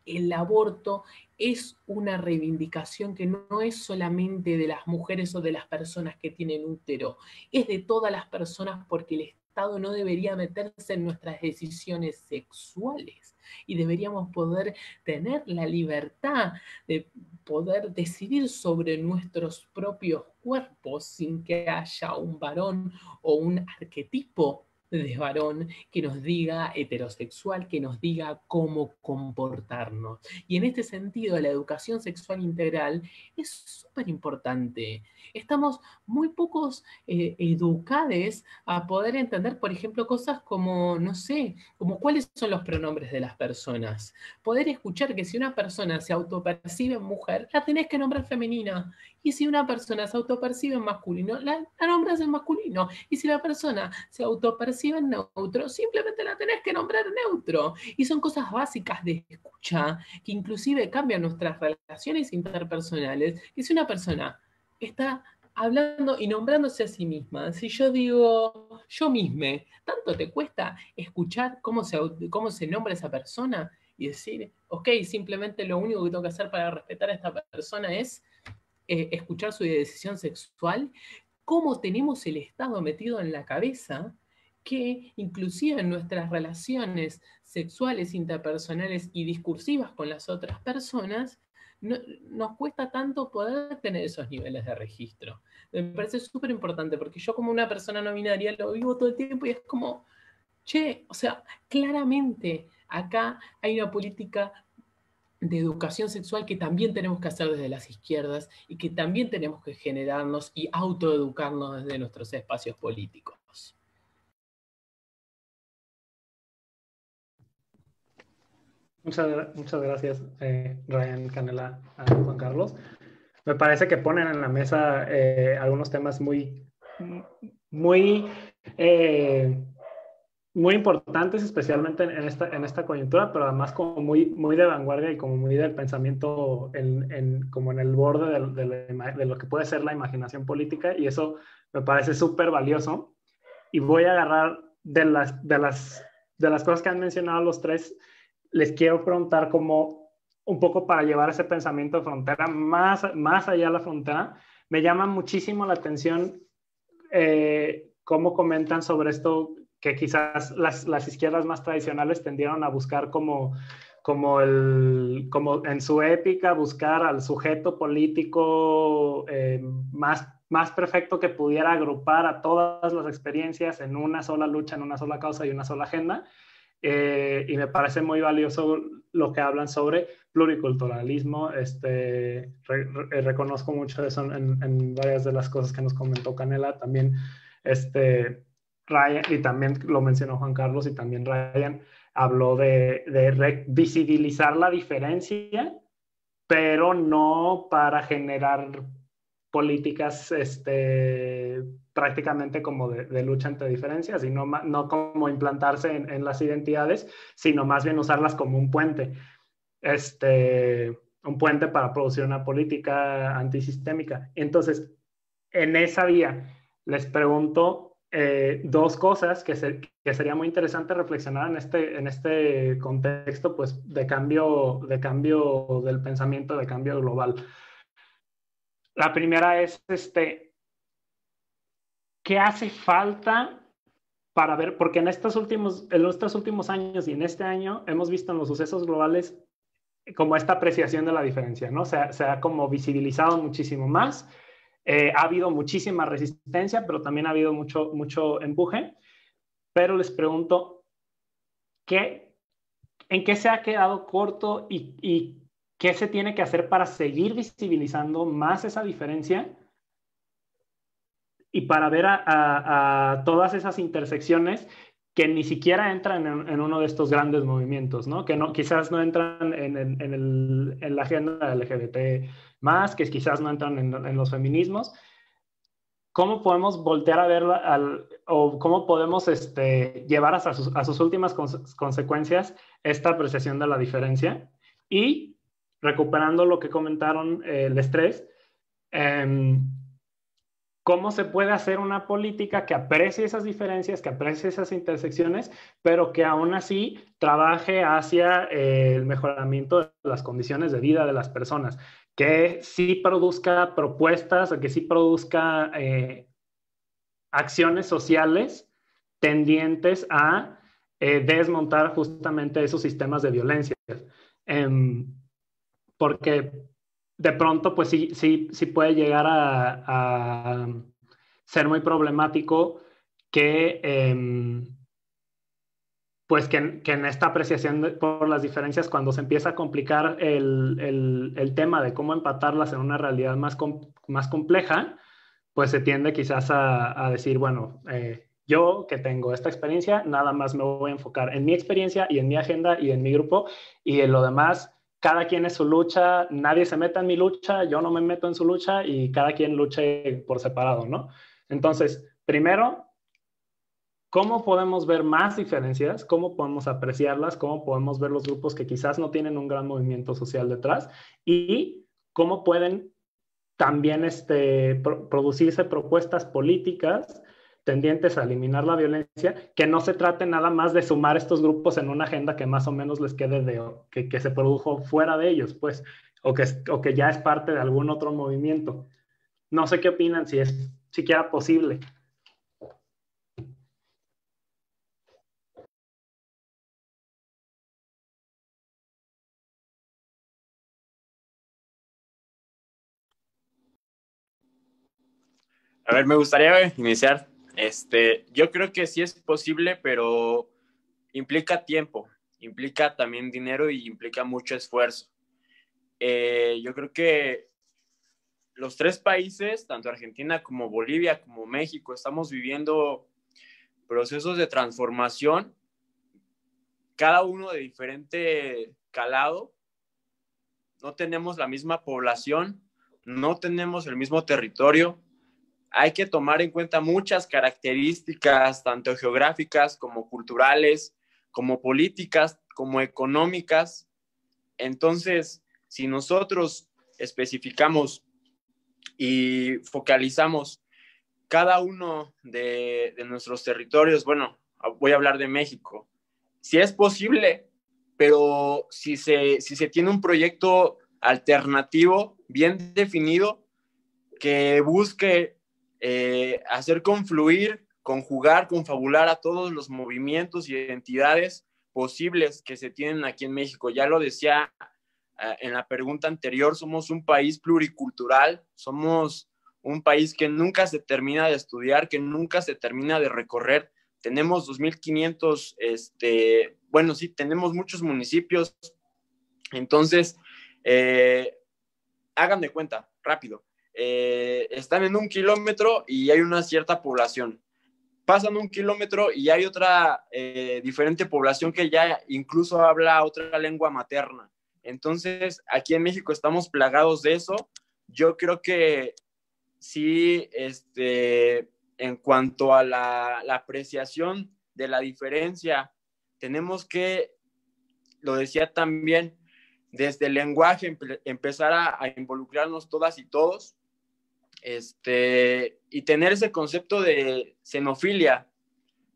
E: el aborto es una reivindicación que no es solamente de las mujeres o de las personas que tienen útero, es de todas las personas, porque el Estado no debería meterse en nuestras decisiones sexuales y deberíamos poder tener la libertad de poder decidir sobre nuestros propios cuerpos sin que haya un varón o un arquetipo de varón que nos diga heterosexual, que nos diga cómo comportarnos. Y en este sentido, la educación sexual integral es súper importante. Estamos muy pocos educados a poder entender, por ejemplo, cosas como, no sé, como cuáles son los pronombres de las personas. Poder escuchar que si una persona se autopercibe mujer, la tenés que nombrar femenina. Y si una persona se autopercibe en masculino, la nombras en masculino. Y si la persona se autopercibe en neutro, simplemente la tenés que nombrar neutro. Y son cosas básicas de escucha que inclusive cambian nuestras relaciones interpersonales. Que si una persona está hablando y nombrándose a sí misma, si yo digo yo misma, ¿tanto te cuesta escuchar cómo se nombra esa persona y decir, ok, simplemente lo único que tengo que hacer para respetar a esta persona es escuchar su decisión sexual? ¿Cómo tenemos el Estado metido en la cabeza que inclusive en nuestras relaciones sexuales, interpersonales y discursivas con las otras personas, nos cuesta tanto poder tener esos niveles de registro? Me parece súper importante porque yo como una persona no binaria lo vivo todo el tiempo y es como, che, o sea, claramente acá hay una política de educación sexual que también tenemos que hacer desde las izquierdas y que también tenemos que generarnos y autoeducarnos desde nuestros espacios políticos.
B: Muchas gracias, Ryan, Canela, a Juan Carlos. Me parece que ponen en la mesa algunos temas muy, muy importantes, especialmente en esta coyuntura, pero además como muy de vanguardia y como muy del pensamiento como en el borde de lo que puede ser la imaginación política, y eso me parece súper valioso. Y voy a agarrar de las cosas que han mencionado los tres, les quiero preguntar como un poco para llevar ese pensamiento de frontera más allá de la frontera. Me llama muchísimo la atención cómo comentan sobre esto, que quizás las izquierdas más tradicionales tendieron a buscar como en su épica, buscar al sujeto político más perfecto que pudiera agrupar a todas las experiencias en una sola lucha, en una sola causa y una sola agenda. Y me parece muy valioso lo que hablan sobre pluriculturalismo. Reconozco mucho eso en varias de las cosas que nos comentó Canela. También Ryan, y también lo mencionó Juan Carlos, y también Ryan habló de visibilizar la diferencia, pero no para generar políticas prácticamente como de lucha entre diferencias, y no como implantarse en las identidades, sino más bien usarlas como un puente para producir una política antisistémica. Entonces, en esa vía, les pregunto dos cosas que sería muy interesante reflexionar en este contexto, pues, de cambio del pensamiento, de cambio global. La primera es, ¿qué hace falta para ver? Porque en estos últimos años y en este año hemos visto en los sucesos globales como esta apreciación de la diferencia, ¿no? Se ha como visibilizado muchísimo más. Ha habido muchísima resistencia, pero también ha habido mucho empuje. Pero les pregunto, ¿en qué se ha quedado corto y qué se tiene que hacer para seguir visibilizando más esa diferencia y para ver a todas esas intersecciones que ni siquiera entran en uno de estos grandes movimientos, ¿no? Que quizás no entran en la agenda LGBT+, que quizás no entran en los feminismos? ¿Cómo podemos voltear a verla o cómo podemos llevar a sus últimas consecuencias esta apreciación de la diferencia? Y recuperando lo que comentaron el estrés, cómo se puede hacer una política que aprecie esas diferencias, que aprecie esas intersecciones, pero que aún así trabaje hacia el mejoramiento de las condiciones de vida de las personas, que sí produzca propuestas o que sí produzca acciones sociales tendientes a desmontar justamente esos sistemas de violencia. Porque de pronto, pues sí puede llegar a ser muy problemático que, pues que en esta apreciación por las diferencias, cuando se empieza a complicar el tema de cómo empatarlas en una realidad más compleja, pues se tiende quizás a decir, bueno, yo que tengo esta experiencia, nada más me voy a enfocar en mi experiencia y en mi agenda y en mi grupo, y en lo demás, cada quien es su lucha, nadie se meta en mi lucha, yo no me meto en su lucha y cada quien luche por separado, ¿no? Entonces, primero, ¿cómo podemos ver más diferencias? ¿Cómo podemos apreciarlas? ¿Cómo podemos ver los grupos que quizás no tienen un gran movimiento social detrás? Y cómo pueden también producirse propuestas políticas tendientes a eliminar la violencia, que no se trate nada más de sumar estos grupos en una agenda que más o menos les quede que se produjo fuera de ellos, pues, o que ya es parte de algún otro movimiento. No sé qué opinan, si es siquiera posible.
F: A ver, me gustaría iniciar. Yo creo que sí es posible, pero implica tiempo, implica también dinero y implica mucho esfuerzo. Yo creo que los tres países, tanto Argentina como Bolivia como México, estamos viviendo procesos de transformación, cada uno de diferente calado. No tenemos la misma población, no tenemos el mismo territorio. Hay que tomar en cuenta muchas características, tanto geográficas como culturales, como políticas, como económicas. Entonces, si nosotros especificamos y focalizamos cada uno de nuestros territorios, bueno, voy a hablar de México, si es posible, pero si se tiene un proyecto alternativo bien definido que busque hacer confluir, conjugar, confabular a todos los movimientos y entidades posibles que se tienen aquí en México. Ya lo decía en la pregunta anterior, somos un país pluricultural, somos un país que nunca se termina de estudiar, que nunca se termina de recorrer. Tenemos 2,500, bueno, sí, tenemos muchos municipios. Entonces, hagan de cuenta, rápido. Están en 1 kilómetro y hay una cierta población. Pasan 1 kilómetro y hay otra diferente población que ya incluso habla otra lengua materna. Entonces, aquí en México estamos plagados de eso. Yo creo que sí, en cuanto a la apreciación de la diferencia, tenemos que, lo decía también, desde el lenguaje empezar a involucrarnos todas y todos, y tener ese concepto de xenofilia,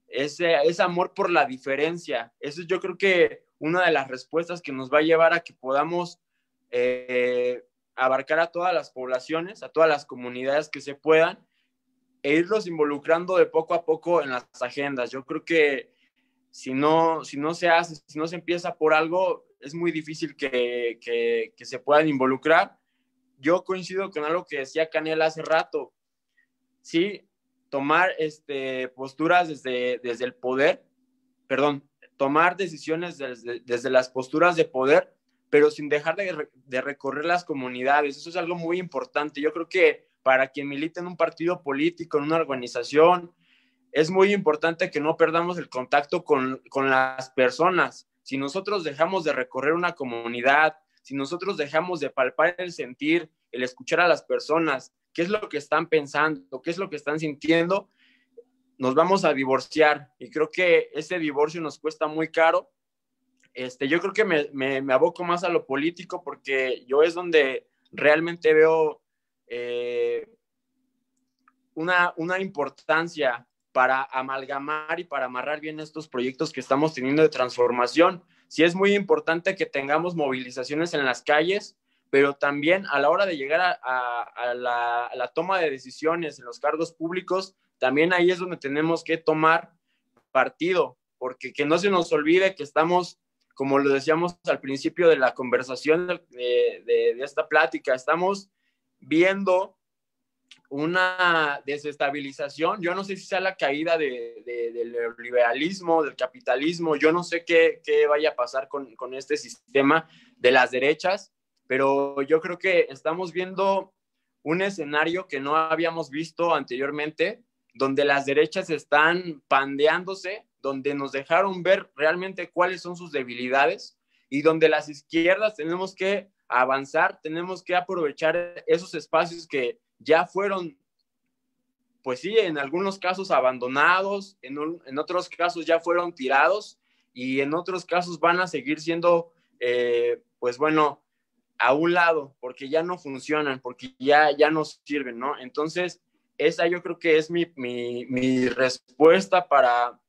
F: ese amor por la diferencia. Eso yo creo que una de las respuestas que nos va a llevar a que podamos abarcar a todas las poblaciones, a todas las comunidades que se puedan, e irlos involucrando de poco a poco en las agendas. Yo creo que si no se hace, si no se empieza por algo, es muy difícil que se puedan involucrar. Yo coincido con algo que decía Canela hace rato. Sí, tomar posturas desde el poder, perdón, tomar decisiones desde las posturas de poder, pero sin dejar de recorrer las comunidades. Eso es algo muy importante. Yo creo que para quien milita en un partido político, en una organización, es muy importante que no perdamos el contacto con las personas. Si nosotros dejamos de recorrer una comunidad, si nosotros dejamos de palpar el sentir, el escuchar a las personas, qué es lo que están pensando, qué es lo que están sintiendo, nos vamos a divorciar. Y creo que ese divorcio nos cuesta muy caro. Yo creo que me aboco más a lo político porque yo es donde realmente veo una importancia para amalgamar y para amarrar bien estos proyectos que estamos teniendo de transformación. Sí es muy importante que tengamos movilizaciones en las calles, pero también a la hora de llegar a la toma de decisiones en los cargos públicos, también ahí es donde tenemos que tomar partido, porque que no se nos olvide que estamos, como lo decíamos al principio de la conversación de esta plática, estamos viendo una desestabilización. Yo no sé si sea la caída del neoliberalismo, del capitalismo, yo no sé qué vaya a pasar con este sistema de las derechas, pero yo creo que estamos viendo un escenario que no habíamos visto anteriormente, donde las derechas están pandeándose, donde nos dejaron ver realmente cuáles son sus debilidades y donde las izquierdas tenemos que avanzar, tenemos que aprovechar esos espacios que ya fueron, pues sí, en algunos casos abandonados, en otros casos ya fueron tirados y en otros casos van a seguir siendo, pues bueno, a un lado, porque ya no funcionan, porque ya no sirven, ¿no? Entonces, esa yo creo que es mi respuesta para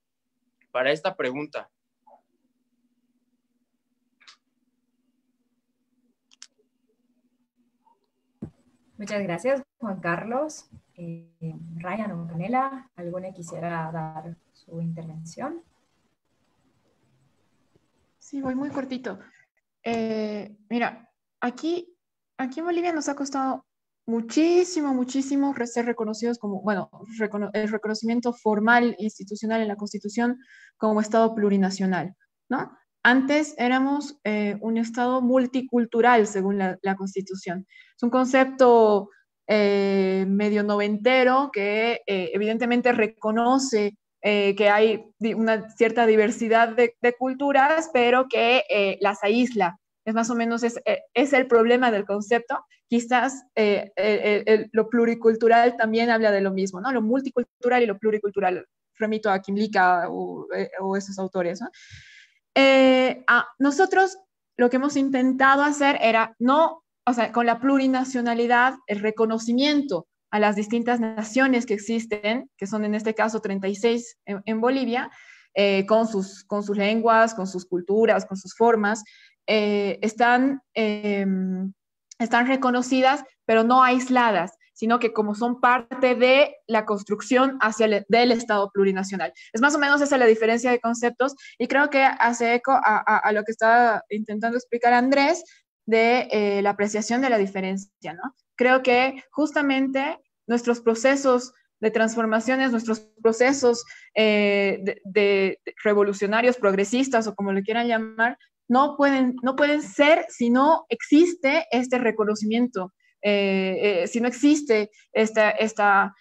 F: esta pregunta.
A: Muchas gracias, Juan Carlos. Ryan o Canela, ¿alguna quisiera dar su intervención?
D: Sí, voy muy cortito. Mira, aquí en Bolivia nos ha costado muchísimo ser reconocidos como, bueno, el reconocimiento formal institucional en la Constitución como Estado plurinacional, ¿no? Antes éramos un Estado multicultural, según la Constitución. Es un concepto medio noventero que evidentemente reconoce que hay una cierta diversidad de culturas, pero que las aísla. Es más o menos es el problema del concepto. Quizás lo pluricultural también habla de lo mismo, ¿no? Lo multicultural y lo pluricultural. Remito a Quimlica o esos autores, ¿no? Nosotros lo que hemos intentado hacer era con la plurinacionalidad, el reconocimiento a las distintas naciones que existen, que son en este caso 36 en Bolivia, con sus lenguas, con sus culturas, con sus formas, están reconocidas, pero no aisladas, sino que como son parte de la construcción del Estado plurinacional. Es más o menos esa la diferencia de conceptos y creo que hace eco a lo que estaba intentando explicar Andrés de la apreciación de la diferencia, ¿no? Creo que justamente nuestros procesos de transformaciones, nuestros procesos de revolucionarios, progresistas o como le quieran llamar, no pueden ser si no existe este reconocimiento, si no existe esta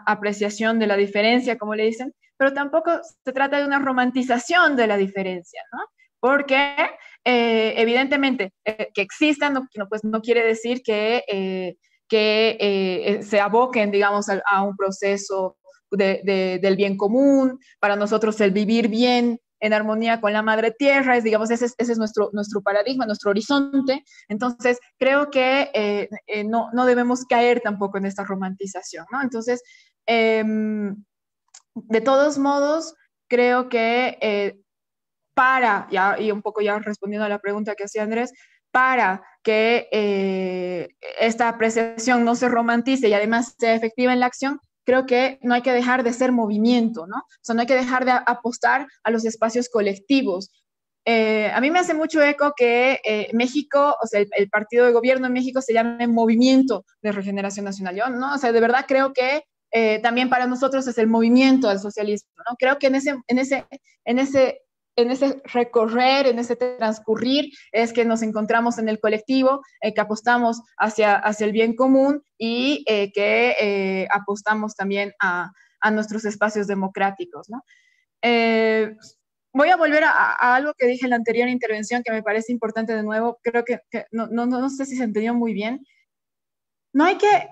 D: apreciación de la diferencia, como le dicen, pero tampoco se trata de una romantización de la diferencia, ¿no? Porque evidentemente que existan pues no quiere decir que se aboquen, digamos, a un proceso del bien común. Para nosotros el vivir bien en armonía con la madre tierra, digamos, ese es nuestro paradigma, nuestro horizonte. Entonces, creo que no debemos caer tampoco en esta romantización, ¿no? Entonces, de todos modos, creo que y un poco ya respondiendo a la pregunta que hacía Andrés, para que esta apreciación no se romantice y además sea efectiva en la acción, creo que no hay que dejar de ser movimiento, ¿no? O sea, no hay que dejar de apostar a los espacios colectivos. A mí me hace mucho eco que México, o sea, el partido de gobierno en México se llame Movimiento de Regeneración Nacional, ¿no? O sea, de verdad creo que también para nosotros es el movimiento al socialismo, ¿no? Creo que en ese recorrer, en ese transcurrir, es que nos encontramos en el colectivo, que apostamos hacia el bien común y que apostamos también a nuestros espacios democráticos, ¿no? Voy a volver a algo que dije en la anterior intervención que me parece importante de nuevo. Creo que no sé si se entendió muy bien. No hay que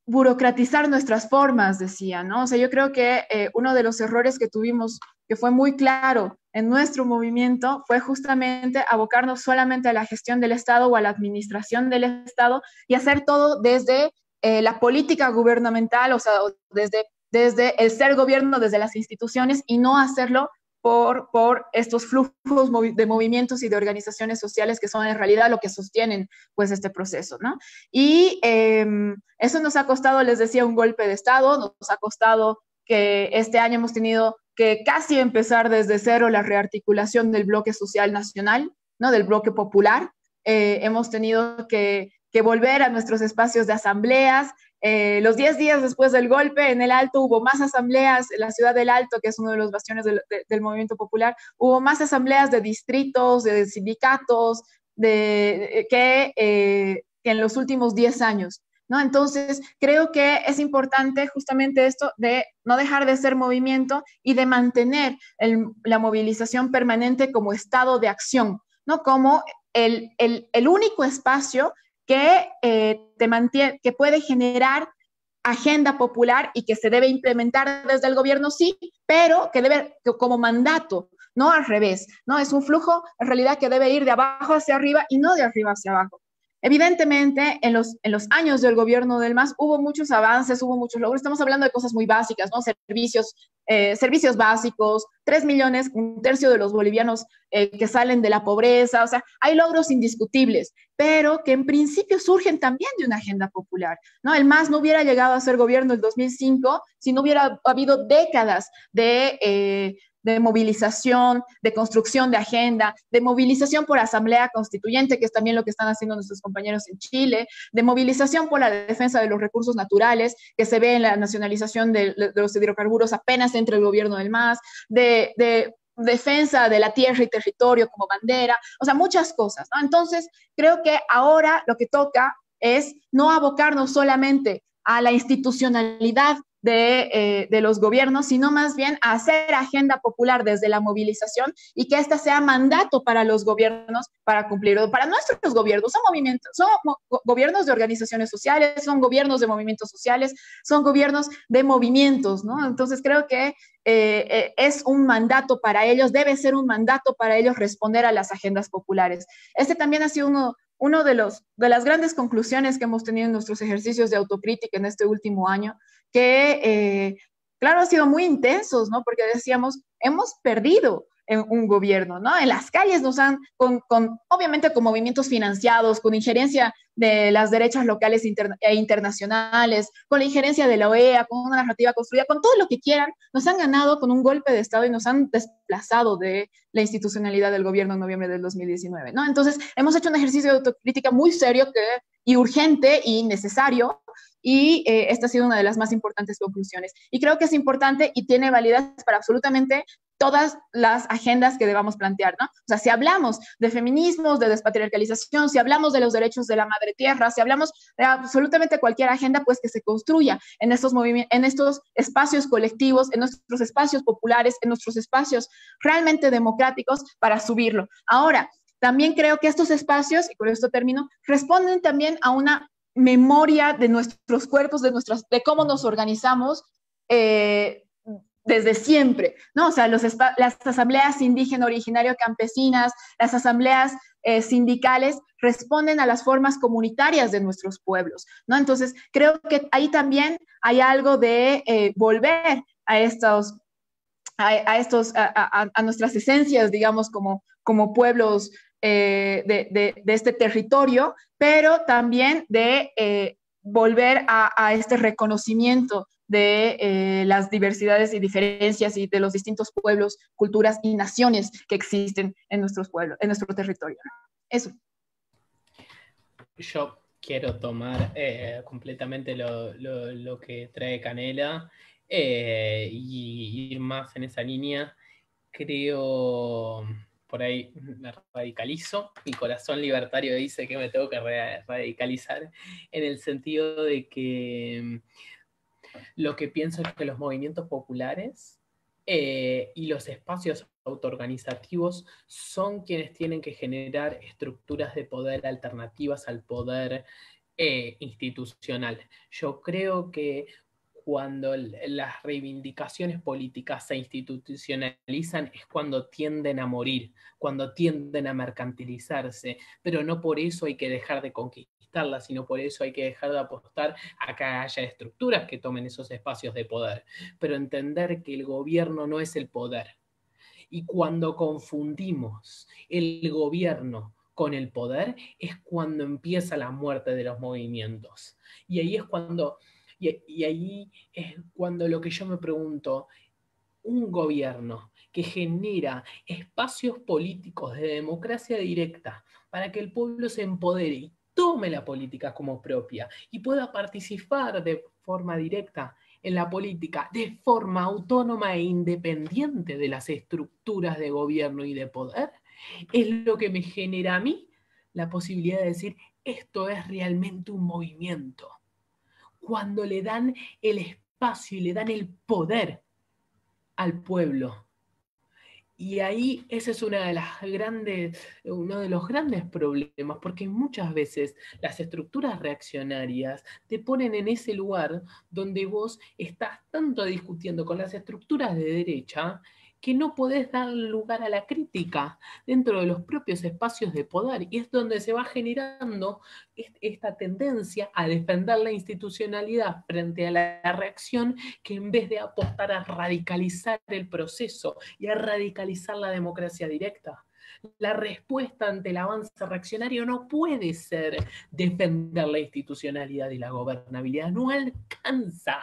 D: burocratizar nuestras formas, decía, ¿no? O sea, yo creo que uno de los errores que tuvimos, que fue muy claro en nuestro movimiento, fue justamente abocarnos solamente a la gestión del Estado o a la administración del Estado y hacer todo desde la política gubernamental, o sea, desde el ser gobierno, desde las instituciones, y no hacerlo por estos flujos de movimientos y de organizaciones sociales que son en realidad lo que sostienen pues este proceso, ¿no? Y eso nos ha costado, les decía, un golpe de Estado, nos ha costado que este año hemos tenido que casi empezar desde cero la rearticulación del bloque social nacional, ¿no? Del bloque popular. Hemos tenido que volver a nuestros espacios de asambleas. Los 10 días después del golpe, en el Alto hubo más asambleas, en la ciudad del Alto, que es uno de los bastiones del movimiento popular, hubo más asambleas de distritos, de sindicatos, que en los últimos 10 años, ¿no? Entonces, creo que es importante justamente esto de no dejar de ser movimiento y de mantener la movilización permanente como estado de acción, ¿no? Como el único espacio que que puede generar agenda popular y que se debe implementar desde el gobierno, sí, pero que debe, como mandato, no al revés, ¿no? Es un flujo en realidad que debe ir de abajo hacia arriba y no de arriba hacia abajo. Evidentemente, en los años del gobierno del MAS hubo muchos avances, hubo muchos logros. Estamos hablando de cosas muy básicas, ¿no? Servicios básicos, 3 millones, un tercio de los bolivianos que salen de la pobreza. O sea, hay logros indiscutibles, pero que en principio surgen también de una agenda popular, ¿no? El MAS no hubiera llegado a ser gobierno en 2005 si no hubiera habido décadas de movilización, de construcción de agenda, de movilización por asamblea constituyente, que es también lo que están haciendo nuestros compañeros en Chile, de movilización por la defensa de los recursos naturales, que se ve en la nacionalización de los hidrocarburos apenas entre el gobierno del MAS, de defensa de la tierra y territorio como bandera, o sea, muchas cosas, ¿no? Entonces, creo que ahora lo que toca es no abocarnos solamente a la institucionalidad de los gobiernos, sino más bien a hacer agenda popular desde la movilización y que esta sea mandato para los gobiernos para cumplirlo. Para nuestros gobiernos son gobiernos de organizaciones sociales, son gobiernos de movimientos sociales, son gobiernos de movimientos, ¿no? Entonces creo que es un mandato para ellos, debe ser un mandato para ellos responder a las agendas populares. Este también ha sido uno de las grandes conclusiones que hemos tenido en nuestros ejercicios de autocrítica en este último año, que, claro, han sido muy intensos, ¿no? Porque decíamos, hemos perdido en un gobierno, ¿no? En las calles nos han, obviamente con movimientos financiados, con injerencia de las derechas locales e internacionales, con la injerencia de la OEA, con una narrativa construida, con todo lo que quieran, nos han ganado con un golpe de Estado y nos han desplazado de la institucionalidad del gobierno en noviembre del 2019, ¿no? Entonces, hemos hecho un ejercicio de autocrítica muy serio y urgente y necesario, y esta ha sido una de las más importantes conclusiones. Y creo que es importante y tiene validez para absolutamente todas las agendas que debamos plantear, ¿no? O sea, si hablamos de feminismos, de despatriarcalización, si hablamos de los derechos de la madre tierra, si hablamos de absolutamente cualquier agenda, pues que se construya en estos espacios colectivos, en nuestros espacios populares, en nuestros espacios realmente democráticos para subirlo. Ahora, también creo que estos espacios, y con esto termino, responden también a una memoria de nuestros cuerpos, de cómo nos organizamos desde siempre, ¿no? O sea, las asambleas indígena originario campesinas, las asambleas sindicales responden a las formas comunitarias de nuestros pueblos, ¿no? Entonces, creo que ahí también hay algo de volver a nuestras esencias, digamos, como pueblos de este territorio, pero también de volver a este reconocimiento de las diversidades y diferencias y de los distintos pueblos, culturas y naciones que existen en nuestros pueblos, en nuestro territorio. Eso.
E: Yo quiero tomar completamente lo que trae Canela y ir más en esa línea. Creo, por ahí me radicalizo, mi corazón libertario dice que me tengo que radicalizar en el sentido de que lo que pienso es que los movimientos populares y los espacios autoorganizativos son quienes tienen que generar estructuras de poder alternativas al poder institucional. Yo creo que cuando las reivindicaciones políticas se institucionalizan es cuando tienden a morir, cuando tienden a mercantilizarse, pero no por eso hay que dejar de conquistarlas, sino por eso hay que dejar de apostar a que haya estructuras que tomen esos espacios de poder, pero entender que el gobierno no es el poder. Y cuando confundimos el gobierno con el poder, es cuando empieza la muerte de los movimientos. Y ahí es cuando, ahí es cuando lo que yo me pregunto, un gobierno que genera espacios políticos de democracia directa para que el pueblo se empodere y tome la política como propia y pueda participar de forma directa en la política de forma autónoma e independiente de las estructuras de gobierno y de poder, es lo que me genera a mí la posibilidad de decir, esto es realmente un movimiento. Cuando le dan el espacio y le dan el poder al pueblo. Y ahí ese es uno de los grandes problemas, porque muchas veces las estructuras reaccionarias te ponen en ese lugar donde vos estás tanto discutiendo con las estructuras de derecha que no podés dar lugar a la crítica dentro de los propios espacios de poder. Y es donde se va generando esta tendencia a defender la institucionalidad frente a la reacción, que en vez de apostar a radicalizar el proceso y a radicalizar la democracia directa, la respuesta ante el avance reaccionario no puede ser defender la institucionalidad y la gobernabilidad. No alcanza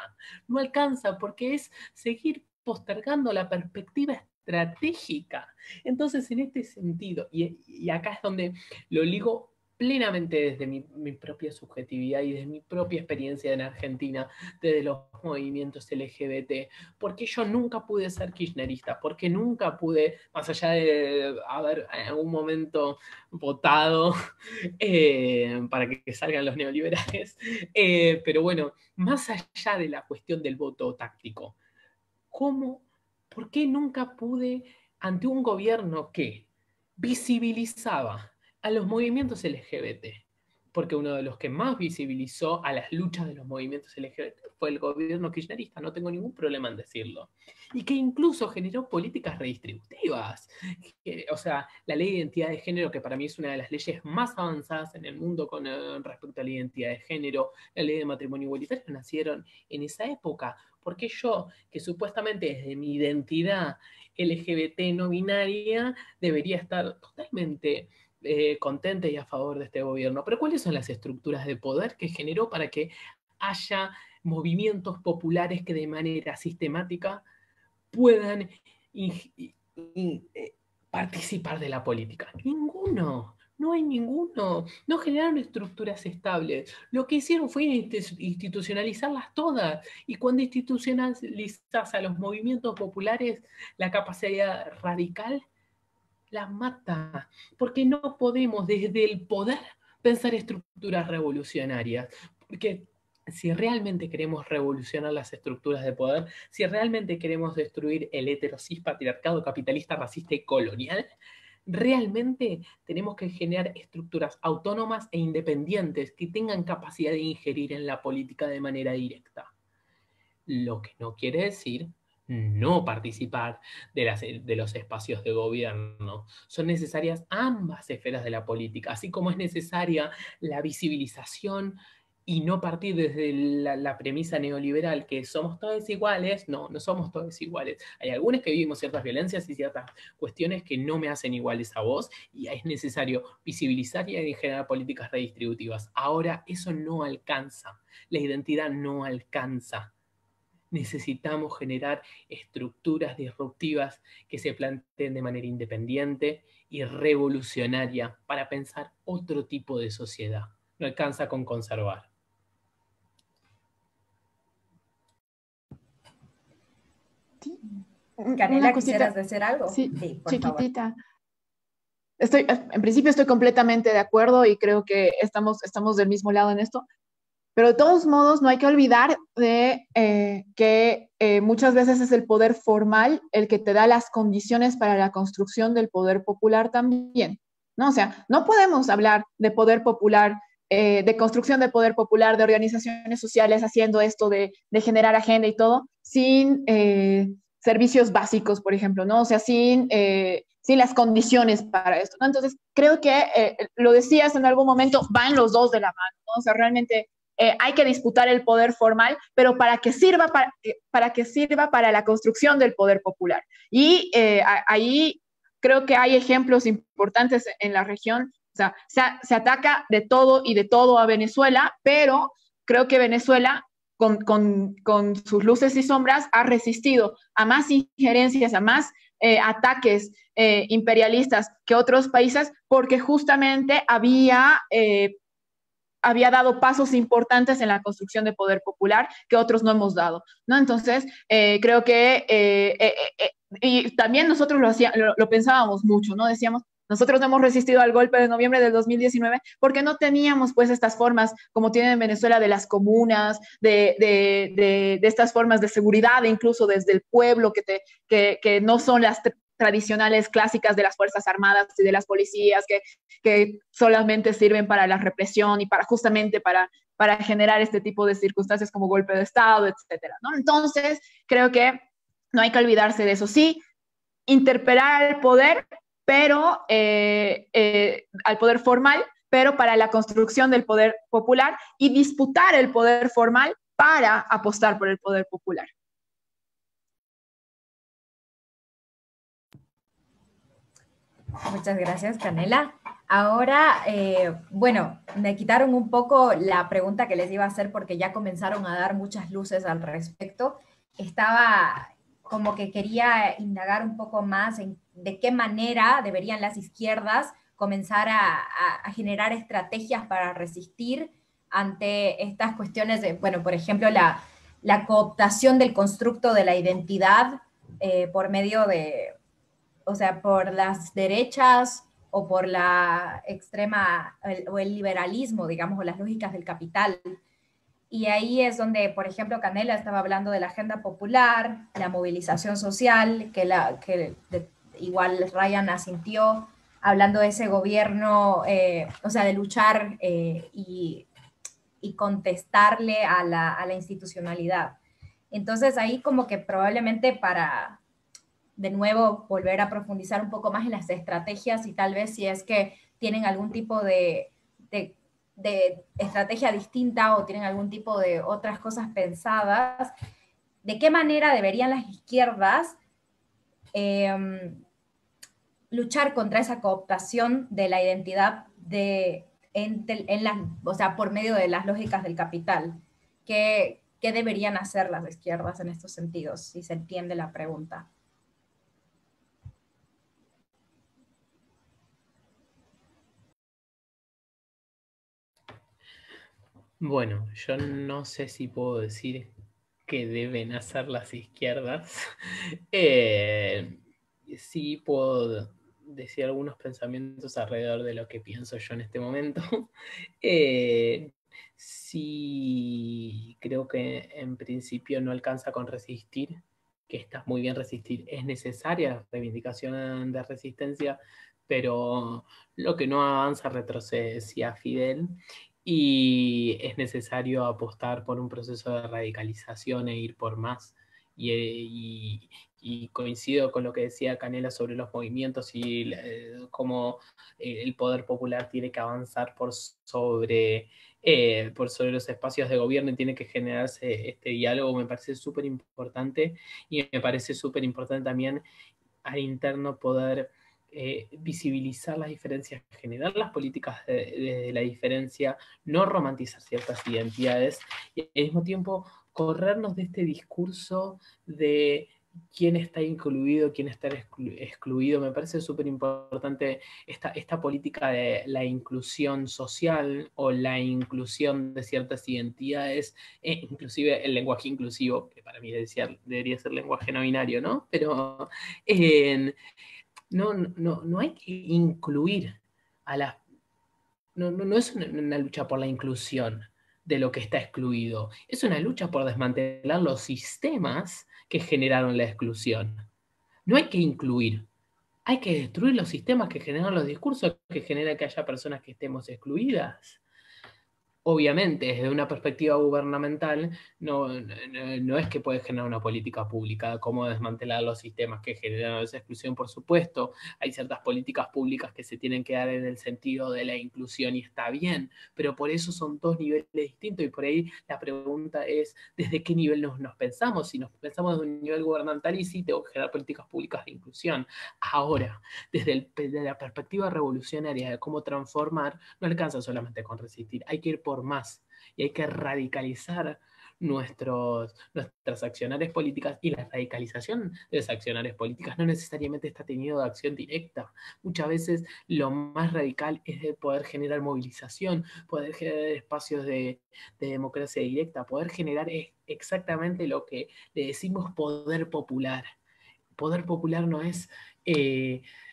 E: porque es seguir postergando la perspectiva estratégica. Entonces, en este sentido, y acá es donde lo ligo plenamente desde mi propia subjetividad y desde mi propia experiencia en Argentina, desde los movimientos LGBT, porque yo nunca pude ser kirchnerista, porque nunca pude, más allá de haber en algún momento votado para que salgan los neoliberales, pero bueno, más allá de la cuestión del voto táctico, ¿por qué nunca pude, ante un gobierno que visibilizaba a los movimientos LGBT? Porque uno de los que más visibilizó a las luchas de los movimientos LGBT fue el gobierno kirchnerista, no tengo ningún problema en decirlo. Y que incluso generó políticas redistributivas. O sea, la ley de identidad de género, que para mí es una de las leyes más avanzadas en el mundo con respecto a la identidad de género, la ley de matrimonio igualitario, nacieron en esa época. Porque yo, que supuestamente desde mi identidad LGBT no binaria, debería estar totalmente contenta y a favor de este gobierno? Pero ¿cuáles son las estructuras de poder que generó para que haya movimientos populares que de manera sistemática puedan participar de la política? Ninguno. No hay ninguno. No generaron estructuras estables. Lo que hicieron fue institucionalizarlas todas. Y cuando institucionalizas a los movimientos populares, la capacidad radical las mata. Porque no podemos desde el poder pensar estructuras revolucionarias. Porque si realmente queremos revolucionar las estructuras de poder, si realmente queremos destruir el heterosis patriarcado capitalista, racista y colonial, realmente tenemos que generar estructuras autónomas e independientes que tengan capacidad de ingerir en la política de manera directa. Lo que no quiere decir no participar de los espacios de gobierno. Son necesarias ambas esferas de la política, así como es necesaria la visibilización y no partir desde la premisa neoliberal que somos todos iguales. No, no somos todos iguales. Hay algunos que vivimos ciertas violencias y ciertas cuestiones que no me hacen iguales a vos, y es necesario visibilizar y generar políticas redistributivas. Ahora, eso no alcanza. La identidad no alcanza. Necesitamos generar estructuras disruptivas que se planteen de manera independiente y revolucionaria para pensar otro tipo de sociedad. No alcanza con conservar.
A: Sí. Canela, ¿quisieras decir algo?
D: Sí,
A: por
D: chiquitita.
A: Favor.
D: En principio estoy completamente de acuerdo y creo que estamos del mismo lado en esto. Pero de todos modos, no hay que olvidar de que muchas veces es el poder formal el que te da las condiciones para la construcción del poder popular también, ¿no? O sea, no podemos hablar de poder popular de construcción del poder popular, de organizaciones sociales haciendo esto de generar agenda y todo, sin servicios básicos, por ejemplo, ¿no? O sea, sin las condiciones para esto, ¿no? Entonces, creo que, lo decías en algún momento, van los dos de la mano, ¿no? O sea, realmente hay que disputar el poder formal, pero para que sirva para la construcción del poder popular. Y ahí creo que hay ejemplos importantes en la región. O sea, se ataca de todo y de todo a Venezuela, pero creo que Venezuela, con sus luces y sombras, ha resistido a más injerencias, a más ataques imperialistas que otros países, porque justamente había dado pasos importantes en la construcción de poder popular que otros no hemos dado, ¿no? Entonces, creo que, y también nosotros lo pensábamos mucho, ¿no? Decíamos, nosotros no hemos resistido al golpe de noviembre del 2019 porque no teníamos pues estas formas como tienen en Venezuela de las comunas, de estas formas de seguridad, incluso desde el pueblo, que no son las tradicionales clásicas de las Fuerzas Armadas y de las policías que solamente sirven para la represión y justamente para generar este tipo de circunstancias como golpe de Estado, etcétera, ¿no? Entonces, creo que no hay que olvidarse de eso. Sí, interpelar al poder, pero al poder formal, pero para la construcción del poder popular y disputar el poder formal para apostar por el poder popular.
A: Muchas gracias, Canela. Ahora, bueno, me quitaron un poco la pregunta que les iba a hacer porque ya comenzaron a dar muchas luces al respecto. Estaba como que quería indagar un poco más en de qué manera deberían las izquierdas comenzar a generar estrategias para resistir ante estas cuestiones de, bueno, por ejemplo, la cooptación del constructo de la identidad por medio de, o sea, por las derechas o por la extrema, o el liberalismo, digamos, o las lógicas del capital. Y ahí es donde, por ejemplo, Canela estaba hablando de la agenda popular, la movilización social, igual Ryan asintió, hablando de ese gobierno, o sea, de luchar y contestarle a la institucionalidad. Entonces ahí como que probablemente para, de nuevo, volver a profundizar un poco más en las estrategias y tal vez si es que tienen algún tipo de estrategia distinta o tienen algún tipo de otras cosas pensadas, ¿de qué manera deberían las izquierdas luchar contra esa cooptación de la identidad o sea, por medio de las lógicas del capital? ¿Qué deberían hacer las izquierdas en estos sentidos, si se entiende la pregunta?
E: Bueno, yo no sé si puedo decir qué deben hacer las izquierdas. Sí puedo decir algunos pensamientos alrededor de lo que pienso yo en este momento. Sí, creo que en principio no alcanza con resistir, que está muy bien resistir. Es necesaria la reivindicación de resistencia, pero lo que no avanza retrocede, decía Fidel, y es necesario apostar por un proceso de radicalización e ir por más. Y coincido con lo que decía Canela sobre los movimientos y cómo el poder popular tiene que avanzar por sobre los espacios de gobierno y tiene que generarse este diálogo. Me parece súper importante y me parece súper importante también al interno poder visibilizar las diferencias, generar las políticas de la diferencia, no romantizar ciertas identidades y al mismo tiempo corrernos de este discurso de quién está incluido, quién está excluido. Me parece súper importante esta política de la inclusión social o la inclusión de ciertas identidades, inclusive el lenguaje inclusivo, que para mí debería ser lenguaje no binario, ¿no? Pero no hay que incluir a las... No es una lucha por la inclusión de lo que está excluido, es una lucha por desmantelar los sistemas que generaron la exclusión. No hay que incluir, hay que destruir los sistemas que generan los discursos que generan que haya personas que estemos excluidas. Obviamente, desde una perspectiva gubernamental, no es que puedes generar una política pública, cómo desmantelar los sistemas que generan esa exclusión, por supuesto. Hay ciertas políticas públicas que se tienen que dar en el sentido de la inclusión y está bien, pero por eso son dos niveles distintos y por ahí la pregunta es, ¿desde qué nivel nos pensamos? Si nos pensamos desde un nivel gubernamental y sí, tengo que generar políticas públicas de inclusión. Ahora, desde la perspectiva revolucionaria de cómo transformar, no alcanza solamente con resistir, hay que ir por más y hay que radicalizar nuestras accionarias políticas, y la radicalización de esas accionarias políticas no necesariamente está teniendo acción directa. Muchas veces lo más radical es de poder generar movilización, poder generar espacios de democracia directa, poder generar exactamente lo que le decimos poder popular. Poder popular no es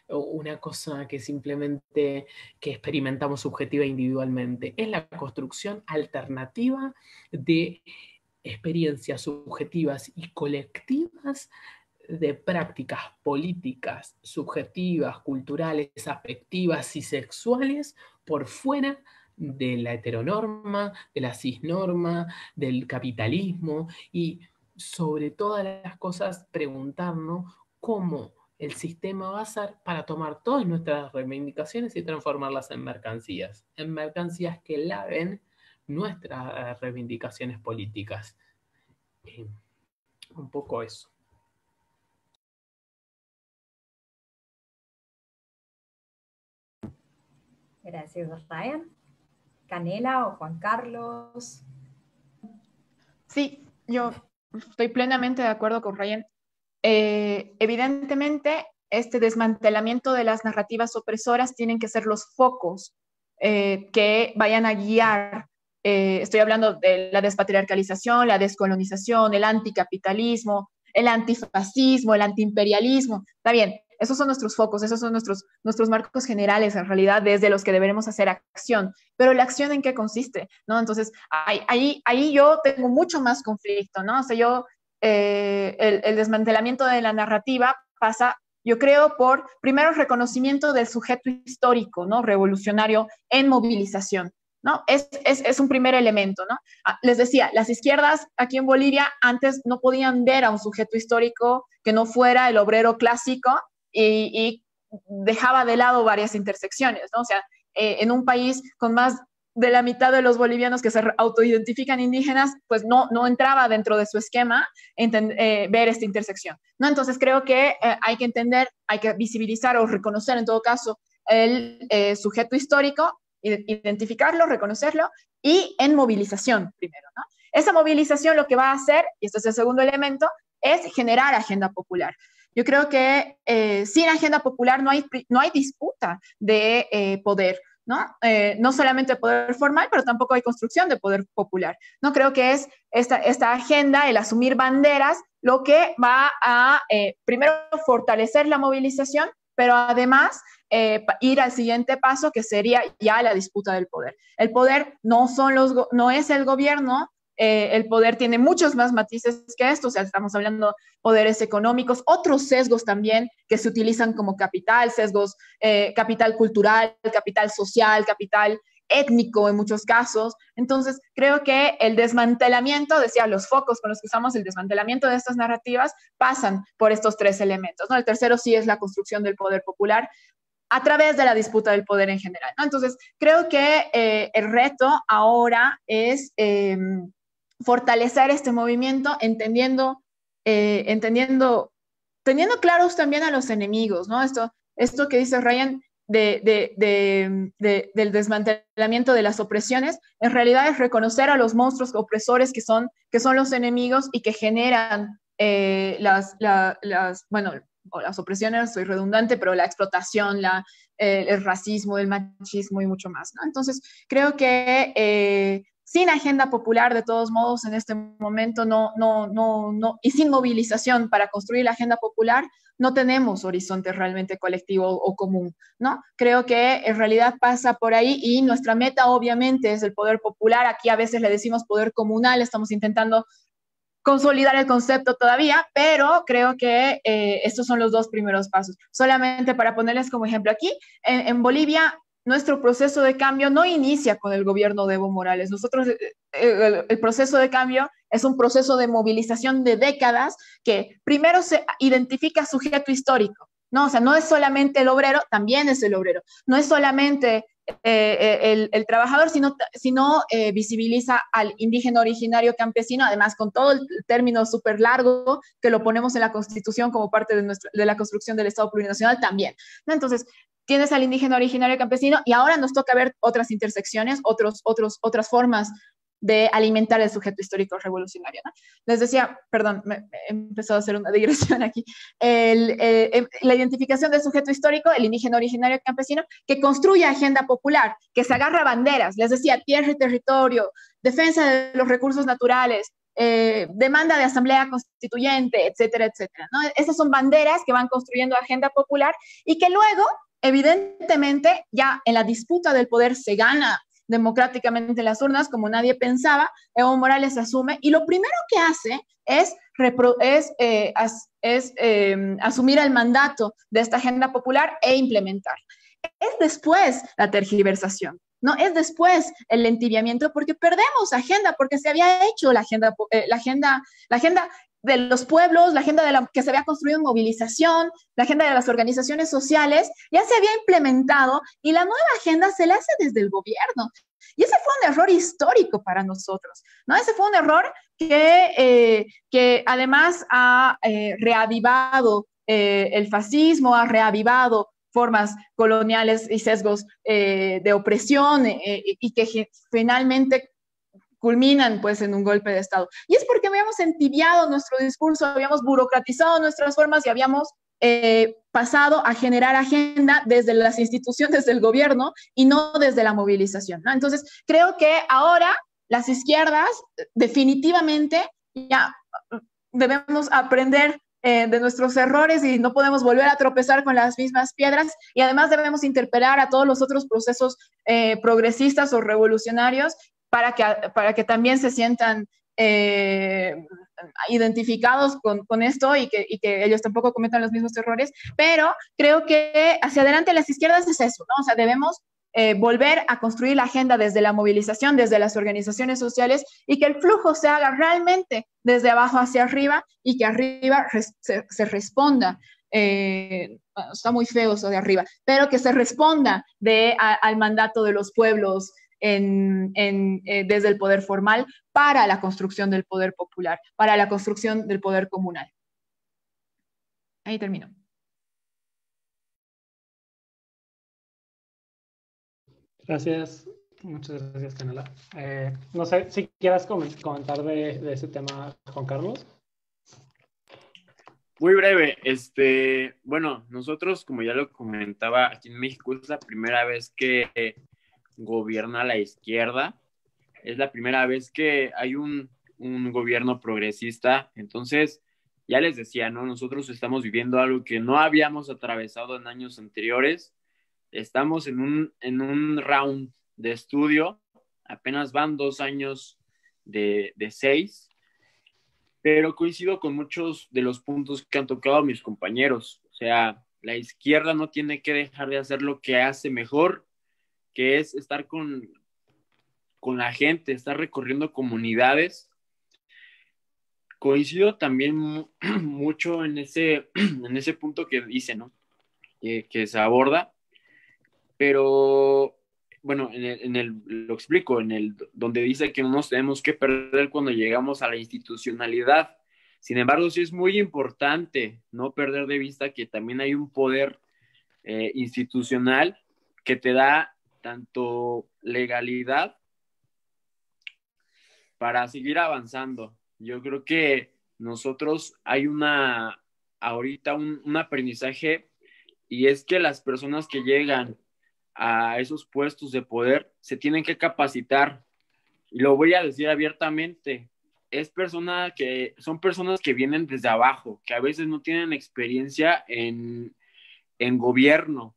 E: una cosa que simplemente que experimentamos subjetiva e individualmente, es la construcción alternativa de experiencias subjetivas y colectivas de prácticas políticas, subjetivas, culturales, afectivas y sexuales por fuera de la heteronorma, de la cisnorma, del capitalismo, y sobre todas las cosas preguntarnos cómo el sistema va a ser para tomar todas nuestras reivindicaciones y transformarlas en mercancías que laven nuestras reivindicaciones políticas. Un poco eso.
A: Gracias, Ryan. Canela o Juan Carlos.
D: Sí, yo estoy plenamente de acuerdo con Ryan. Evidentemente, este desmantelamiento de las narrativas opresoras tienen que ser los focos que vayan a guiar. Estoy hablando de la despatriarcalización, la descolonización, el anticapitalismo, el antifascismo, el antiimperialismo. Está bien, esos son nuestros focos, esos son nuestros marcos generales, en realidad, desde los que deberemos hacer acción. Pero la acción, ¿en qué consiste? ¿No? Entonces, ahí yo tengo mucho más conflicto, ¿no? O sea, el desmantelamiento de la narrativa pasa, yo creo, por primero el reconocimiento del sujeto histórico, ¿no? Revolucionario en movilización, ¿no? Es un primer elemento, ¿no? Les decía, las izquierdas aquí en Bolivia antes no podían ver a un sujeto histórico que no fuera el obrero clásico y dejaba de lado varias intersecciones, ¿no? O sea, en un país con más de la mitad de los bolivianos que se autoidentifican indígenas, pues no entraba dentro de su esquema ver esta intersección, ¿no? Entonces creo que hay que entender, hay que visibilizar o reconocer en todo caso el sujeto histórico, identificarlo, reconocerlo y en movilización primero, ¿no? Esa movilización lo que va a hacer, y este es el segundo elemento, es generar agenda popular. Yo creo que sin agenda popular no hay disputa de poder, ¿no? No solamente poder formal, pero tampoco hay construcción de poder popular. No creo que es esta agenda, el asumir banderas, lo que va a primero fortalecer la movilización, pero además ir al siguiente paso, que sería ya la disputa del poder. El poder no es el gobierno. El poder tiene muchos más matices que esto, o sea, estamos hablando de poderes económicos, otros sesgos también que se utilizan como capital, sesgos, capital cultural, capital social, capital étnico en muchos casos. Entonces, creo que el desmantelamiento, decía, los focos con los que usamos el desmantelamiento de estas narrativas pasan por estos tres elementos, ¿no? El tercero sí es la construcción del poder popular a través de la disputa del poder en general, ¿no? Entonces, creo que el reto ahora es fortalecer este movimiento, teniendo claros también a los enemigos, ¿no? Esto que dice Ryan del desmantelamiento de las opresiones, en realidad es reconocer a los monstruos opresores que son los enemigos y que generan las opresiones, soy redundante, pero la explotación, el racismo, el machismo y mucho más, ¿no? Entonces, creo que sin agenda popular, de todos modos, en este momento, y sin movilización para construir la agenda popular, no tenemos horizonte realmente colectivo o común, ¿no? Creo que en realidad pasa por ahí y nuestra meta obviamente es el poder popular. Aquí a veces le decimos poder comunal, estamos intentando consolidar el concepto todavía, pero creo que estos son los dos primeros pasos. Solamente para ponerles como ejemplo aquí, en Bolivia nuestro proceso de cambio no inicia con el gobierno de Evo Morales. Nosotros, el proceso de cambio es un proceso de movilización de décadas que primero se identifica sujeto histórico, ¿no? O sea, no es solamente el obrero, también es el obrero. No es solamente el trabajador, sino visibiliza al indígena originario campesino, además con todo el término súper largo que lo ponemos en la Constitución como parte de la construcción del Estado plurinacional también, ¿no? Entonces, tienes al indígena originario campesino y ahora nos toca ver otras intersecciones, otras formas de alimentar el sujeto histórico revolucionario, ¿no? Les decía, perdón, me he empezado a hacer una digresión aquí, la identificación del sujeto histórico, el indígena originario campesino, que construye agenda popular, que se agarra banderas, les decía, tierra y territorio, defensa de los recursos naturales, demanda de asamblea constituyente, etcétera, etcétera, ¿no? Esas son banderas que van construyendo agenda popular y que luego, evidentemente, ya en la disputa del poder se gana democráticamente en las urnas, como nadie pensaba, Evo Morales asume y lo primero que hace es asumir el mandato de esta agenda popular e implementar. Es después la tergiversación, ¿no? Es después el entibiamiento porque perdemos agenda, porque se había hecho la agenda de los pueblos, la agenda que se había construido en movilización, la agenda de las organizaciones sociales, ya se había implementado y la nueva agenda se la hace desde el gobierno. Y ese fue un error histórico para nosotros, ¿no? Ese fue un error que además ha reavivado el fascismo, ha reavivado formas coloniales y sesgos de opresión y que finalmente culminan pues en un golpe de Estado. Y es porque habíamos entibiado nuestro discurso, habíamos burocratizado nuestras formas y habíamos pasado a generar agenda desde las instituciones del gobierno y no desde la movilización, ¿no? Entonces, creo que ahora las izquierdas definitivamente ya debemos aprender de nuestros errores y no podemos volver a tropezar con las mismas piedras y además debemos interpelar a todos los otros procesos progresistas o revolucionarios para que también se sientan identificados con esto y que ellos tampoco cometan los mismos errores, pero creo que hacia adelante las izquierdas es eso, ¿no? O sea, debemos volver a construir la agenda desde la movilización, desde las organizaciones sociales y que el flujo se haga realmente desde abajo hacia arriba y que arriba se responda. Está muy feo eso de arriba, pero que se responda al mandato de los pueblos desde el poder formal para la construcción del poder popular, para la construcción del poder comunal. Ahí termino.
B: Gracias, muchas gracias, Canela. No sé si quieras comentar de ese tema, Juan Carlos.
F: Muy breve, bueno, nosotros, como ya lo comentaba, aquí en México es la primera vez que gobierna la izquierda, es la primera vez que hay un gobierno progresista, entonces, ya les decía, ¿no? Nosotros estamos viviendo algo que no habíamos atravesado en años anteriores, estamos en un round de estudio, apenas van 2 años de 6, pero coincido con muchos de los puntos que han tocado mis compañeros. O sea, la izquierda no tiene que dejar de hacer lo que hace mejor, que es estar con la gente, estar recorriendo comunidades. Coincido también mucho en ese punto que dice, ¿no? Que se aborda, pero bueno, lo explico, donde dice que no nos tenemos que perder cuando llegamos a la institucionalidad. Sin embargo, sí es muy importante no perder de vista que también hay un poder institucional que te da tanto legalidad para seguir avanzando. Yo creo que nosotros hay ahorita un aprendizaje, y es que las personas que llegan a esos puestos de poder se tienen que capacitar, y lo voy a decir abiertamente, son personas que vienen desde abajo, que a veces no tienen experiencia en gobierno,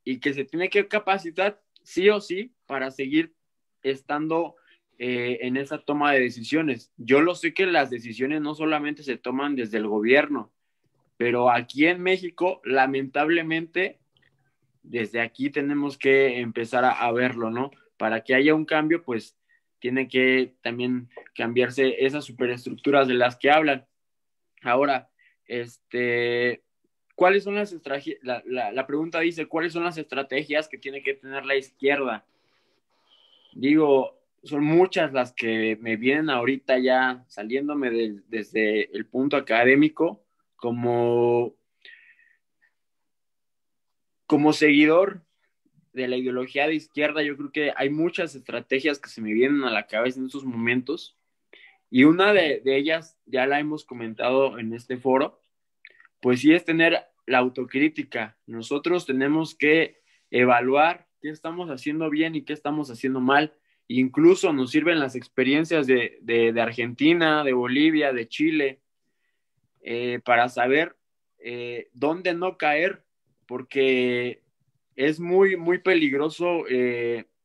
F: y que se tiene que capacitar sí o sí para seguir estando en esa toma de decisiones. Yo lo sé que las decisiones no solamente se toman desde el gobierno, pero aquí en México, lamentablemente, desde aquí tenemos que empezar a verlo, ¿no? Para que haya un cambio, pues tiene que también cambiarse esas superestructuras de las que hablan. Ahora, ¿cuáles son las estrategias? La pregunta dice, ¿cuáles son las estrategias que tiene que tener la izquierda? Digo, son muchas las que me vienen ahorita ya saliéndome desde el punto académico, como seguidor de la ideología de izquierda. Yo creo que hay muchas estrategias que se me vienen a la cabeza en estos momentos, y una de ellas ya la hemos comentado en este foro, pues sí es tener la autocrítica. Nosotros tenemos que evaluar qué estamos haciendo bien y qué estamos haciendo mal. Incluso nos sirven las experiencias de Argentina, de Bolivia, de Chile, para saber dónde no caer, porque es muy, muy peligroso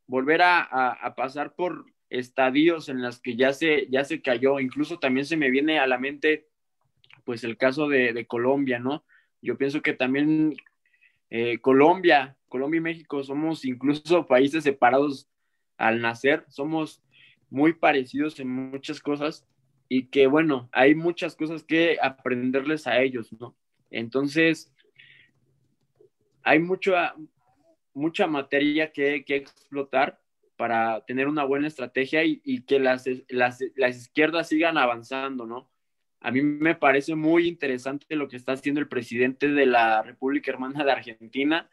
F: volver a pasar por estadios en los que ya se cayó. Incluso también se me viene a la mente pues el caso de Colombia, ¿no? Yo pienso que también Colombia y México somos incluso países separados al nacer, somos muy parecidos en muchas cosas, y que bueno, hay muchas cosas que aprenderles a ellos, ¿no? Entonces, hay mucha materia que explotar para tener una buena estrategia, y que las izquierdas sigan avanzando, ¿no? A mí me parece muy interesante lo que está haciendo el presidente de la República Hermana de Argentina,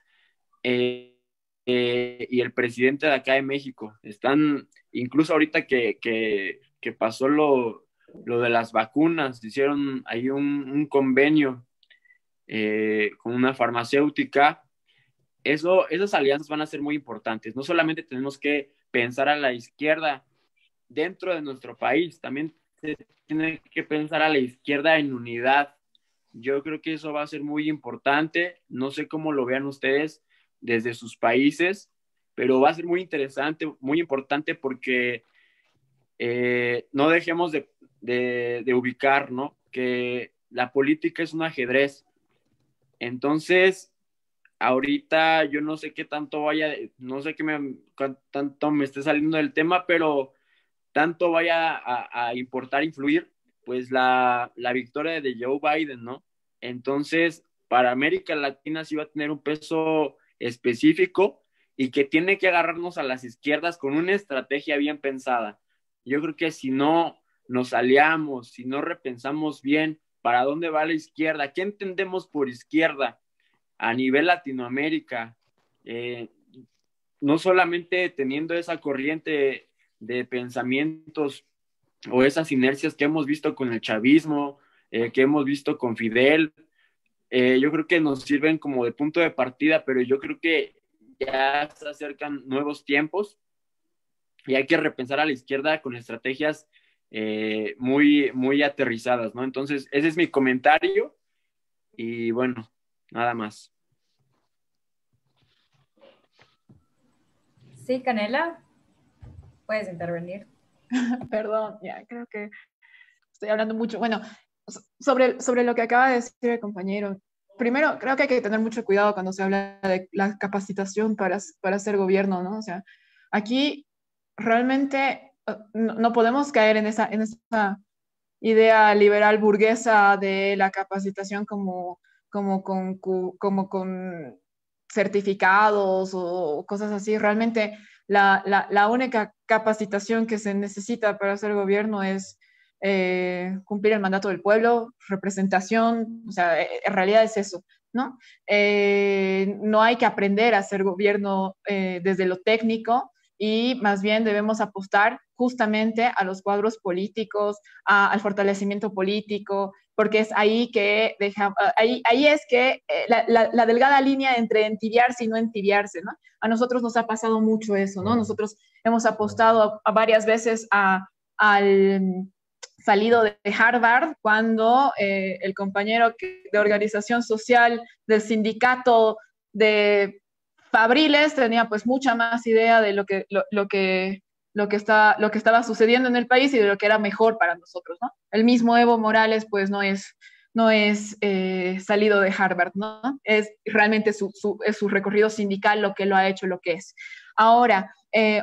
F: y el presidente de acá de México. Están, incluso ahorita que pasó lo de las vacunas, hicieron ahí un convenio con una farmacéutica. Esas alianzas van a ser muy importantes. No solamente tenemos que pensar a la izquierda dentro de nuestro país, también se tiene que pensar a la izquierda en unidad. Yo creo que eso va a ser muy importante. No sé cómo lo vean ustedes desde sus países, pero va a ser muy interesante, muy importante, porque no dejemos de ubicar, ¿no? Que la política es un ajedrez. Entonces, ahorita yo no sé qué tanto no sé tanto me esté saliendo del tema, pero tanto vaya a importar, influir, pues la victoria de Joe Biden, ¿no? Entonces, para América Latina sí va a tener un peso específico, y que tiene que agarrarnos a las izquierdas con una estrategia bien pensada. Yo creo que si no nos aliamos, si no repensamos bien para dónde va la izquierda, qué entendemos por izquierda a nivel Latinoamérica, no solamente teniendo esa corriente de pensamientos o esas inercias que hemos visto con el chavismo, que hemos visto con Fidel, yo creo que nos sirven como de punto de partida, pero yo creo que ya se acercan nuevos tiempos y hay que repensar a la izquierda con estrategias muy, muy aterrizadas, ¿no? Entonces, ese es mi comentario, y bueno, nada más.
A: Sí, Canela, puedes intervenir.
D: Perdón, ya creo que estoy hablando mucho. Bueno, sobre lo que acaba de decir el compañero, primero creo que hay que tener mucho cuidado cuando se habla de la capacitación para hacer gobierno, ¿no? O sea, aquí realmente no podemos caer en esa idea liberal burguesa de la capacitación como con certificados o cosas así. Realmente la única capacitación que se necesita para hacer gobierno es cumplir el mandato del pueblo, representación, o sea, en realidad es eso, ¿no? No hay que aprender a hacer gobierno desde lo técnico, y más bien debemos apostar justamente a los cuadros políticos, al fortalecimiento político, porque es ahí que ahí es que la delgada línea entre entibiarse y no entibiarse, ¿no? A nosotros nos ha pasado mucho eso, ¿no? Nosotros hemos apostado a varias veces al salido de Harvard, cuando el compañero de organización social del sindicato de Fabriles tenía pues mucha más idea de lo que estaba sucediendo en el país y de lo que era mejor para nosotros, ¿no? El mismo Evo Morales pues no es salido de Harvard, ¿no? Es realmente es su recorrido sindical lo que lo ha hecho lo que es. Ahora,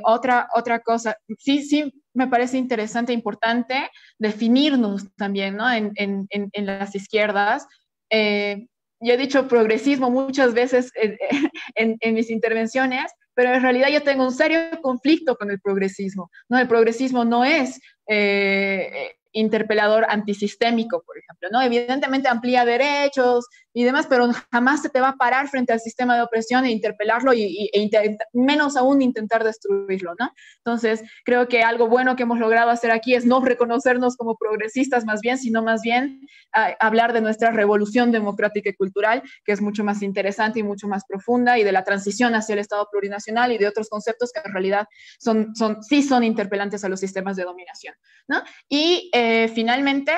D: otra cosa, sí me parece interesante e importante definirnos también, ¿no? En las izquierdas. Yo he dicho progresismo muchas veces en mis intervenciones, pero en realidad yo tengo un serio conflicto con el progresismo, ¿no? El progresismo no es interpelador antisistémico, por ejemplo, ¿no? Evidentemente amplía derechos y demás, pero jamás se te va a parar frente al sistema de opresión e interpelarlo menos aún intentar destruirlo, ¿no? Entonces, creo que algo bueno que hemos logrado hacer aquí es no reconocernos como progresistas más bien, sino más bien hablar de nuestra revolución democrática y cultural, que es mucho más interesante y mucho más profunda, y de la transición hacia el Estado plurinacional y de otros conceptos que en realidad sí son interpelantes a los sistemas de dominación, ¿no? Y finalmente,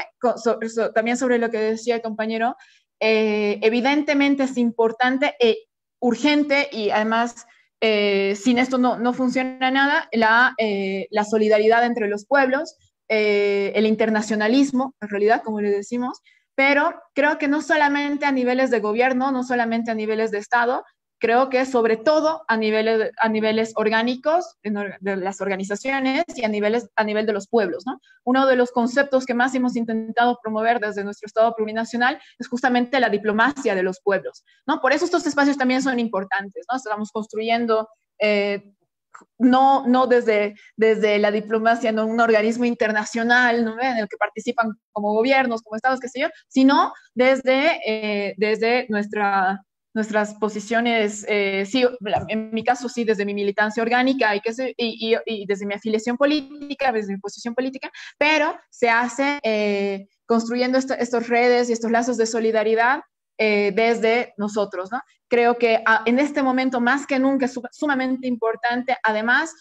D: también sobre lo que decía el compañero, evidentemente es importante e urgente, y además sin esto no funciona nada, la solidaridad entre los pueblos, el internacionalismo, en realidad, como le decimos, pero creo que no solamente a niveles de gobierno, no solamente a niveles de Estado, creo que sobre todo a niveles orgánicos, de las organizaciones, y a nivel de los pueblos, ¿no? Uno de los conceptos que más hemos intentado promover desde nuestro Estado plurinacional es justamente la diplomacia de los pueblos, ¿no? Por eso estos espacios también son importantes, ¿no? Estamos construyendo no desde la diplomacia, no un organismo internacional, ¿no? En el que participan como gobiernos, como estados, qué sé yo, sino desde nuestras posiciones, sí, en mi caso sí, desde mi militancia orgánica y desde mi afiliación política, desde mi posición política, pero se hace construyendo estas redes y estos lazos de solidaridad desde nosotros, ¿no? Creo que en este momento más que nunca es sumamente importante, además,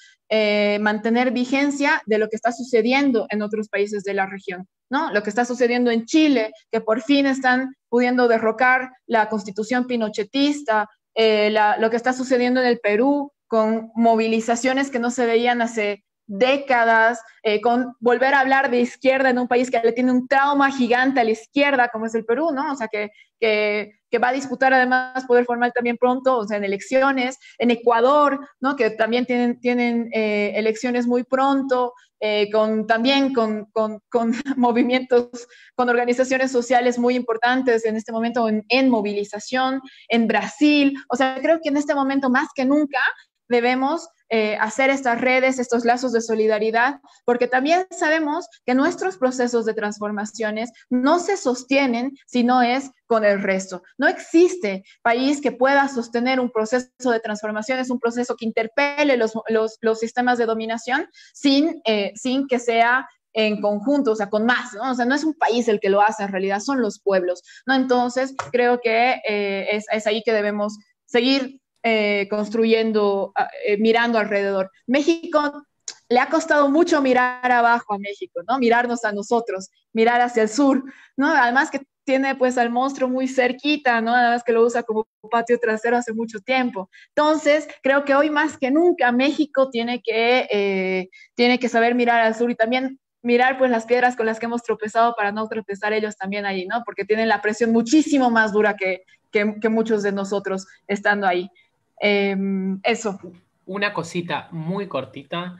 D: mantener vigencia de lo que está sucediendo en otros países de la región, ¿no? Lo que está sucediendo en Chile, que por fin están pudiendo derrocar la constitución pinochetista, lo que está sucediendo en el Perú, con movilizaciones que no se veían hace décadas, con volver a hablar de izquierda en un país que le tiene un trauma gigante a la izquierda, como es el Perú, ¿no? O sea, que va a disputar además poder formal también pronto, o sea, en elecciones, en Ecuador, ¿no? Que también tienen elecciones muy pronto, también con movimientos, con organizaciones sociales muy importantes en este momento en movilización, en Brasil. O sea, creo que en este momento más que nunca debemos hacer estas redes, estos lazos de solidaridad, porque también sabemos que nuestros procesos de transformaciones no se sostienen si no es con el resto. No existe país que pueda sostener un proceso de transformaciones, un proceso que interpele los sistemas de dominación sin que sea en conjunto, o sea, con más, ¿no? O sea, no es un país el que lo hace, en realidad son los pueblos, ¿no? Entonces, creo que es ahí que debemos seguir construyendo, mirando alrededor. México le ha costado mucho mirar abajo a México, ¿no? Mirarnos a nosotros, mirar hacia el sur, ¿no? Además que tiene pues al monstruo muy cerquita, ¿no? Además que lo usa como patio trasero hace mucho tiempo. Entonces, creo que hoy más que nunca México tiene que saber mirar al sur y también mirar pues las piedras con las que hemos tropezado para no tropezar ellos también allí, ¿no? Porque tienen la presión muchísimo más dura que muchos de nosotros estando ahí. Eso.
E: Una cosita muy cortita,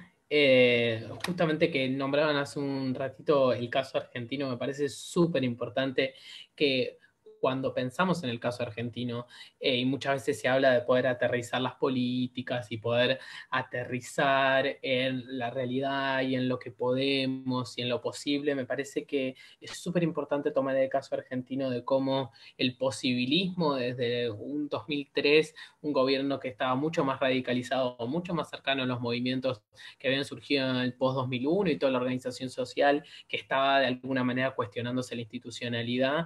E: justamente que nombraban hace un ratito el caso argentino, me parece súper importante que cuando pensamos en el caso argentino, y muchas veces se habla de poder aterrizar las políticas y poder aterrizar en la realidad y en lo que podemos y en lo posible, me parece que es súper importante tomar el caso argentino de cómo el posibilismo desde un 2003, un gobierno que estaba mucho más radicalizado, mucho más cercano a los movimientos que habían surgido en el post-2001 y toda la organización social que estaba de alguna manera cuestionándose la institucionalidad,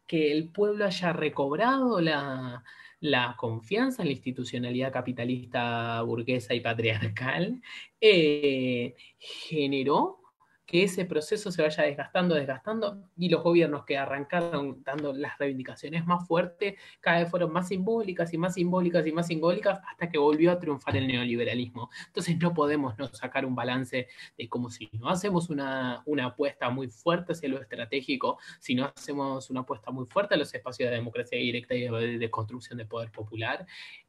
E: que el pueblo haya recobrado la confianza en la institucionalidad capitalista, burguesa y patriarcal, generó que ese proceso se vaya desgastando, y los gobiernos que arrancaron dando las reivindicaciones más fuertes, cada vez fueron más simbólicas y más simbólicas y más simbólicas, hasta que volvió a triunfar el neoliberalismo. Entonces no podemos no sacar un balance de como si no hacemos una apuesta muy fuerte hacia lo estratégico, si no hacemos una apuesta muy fuerte a los espacios de democracia directa y de construcción de poder popular,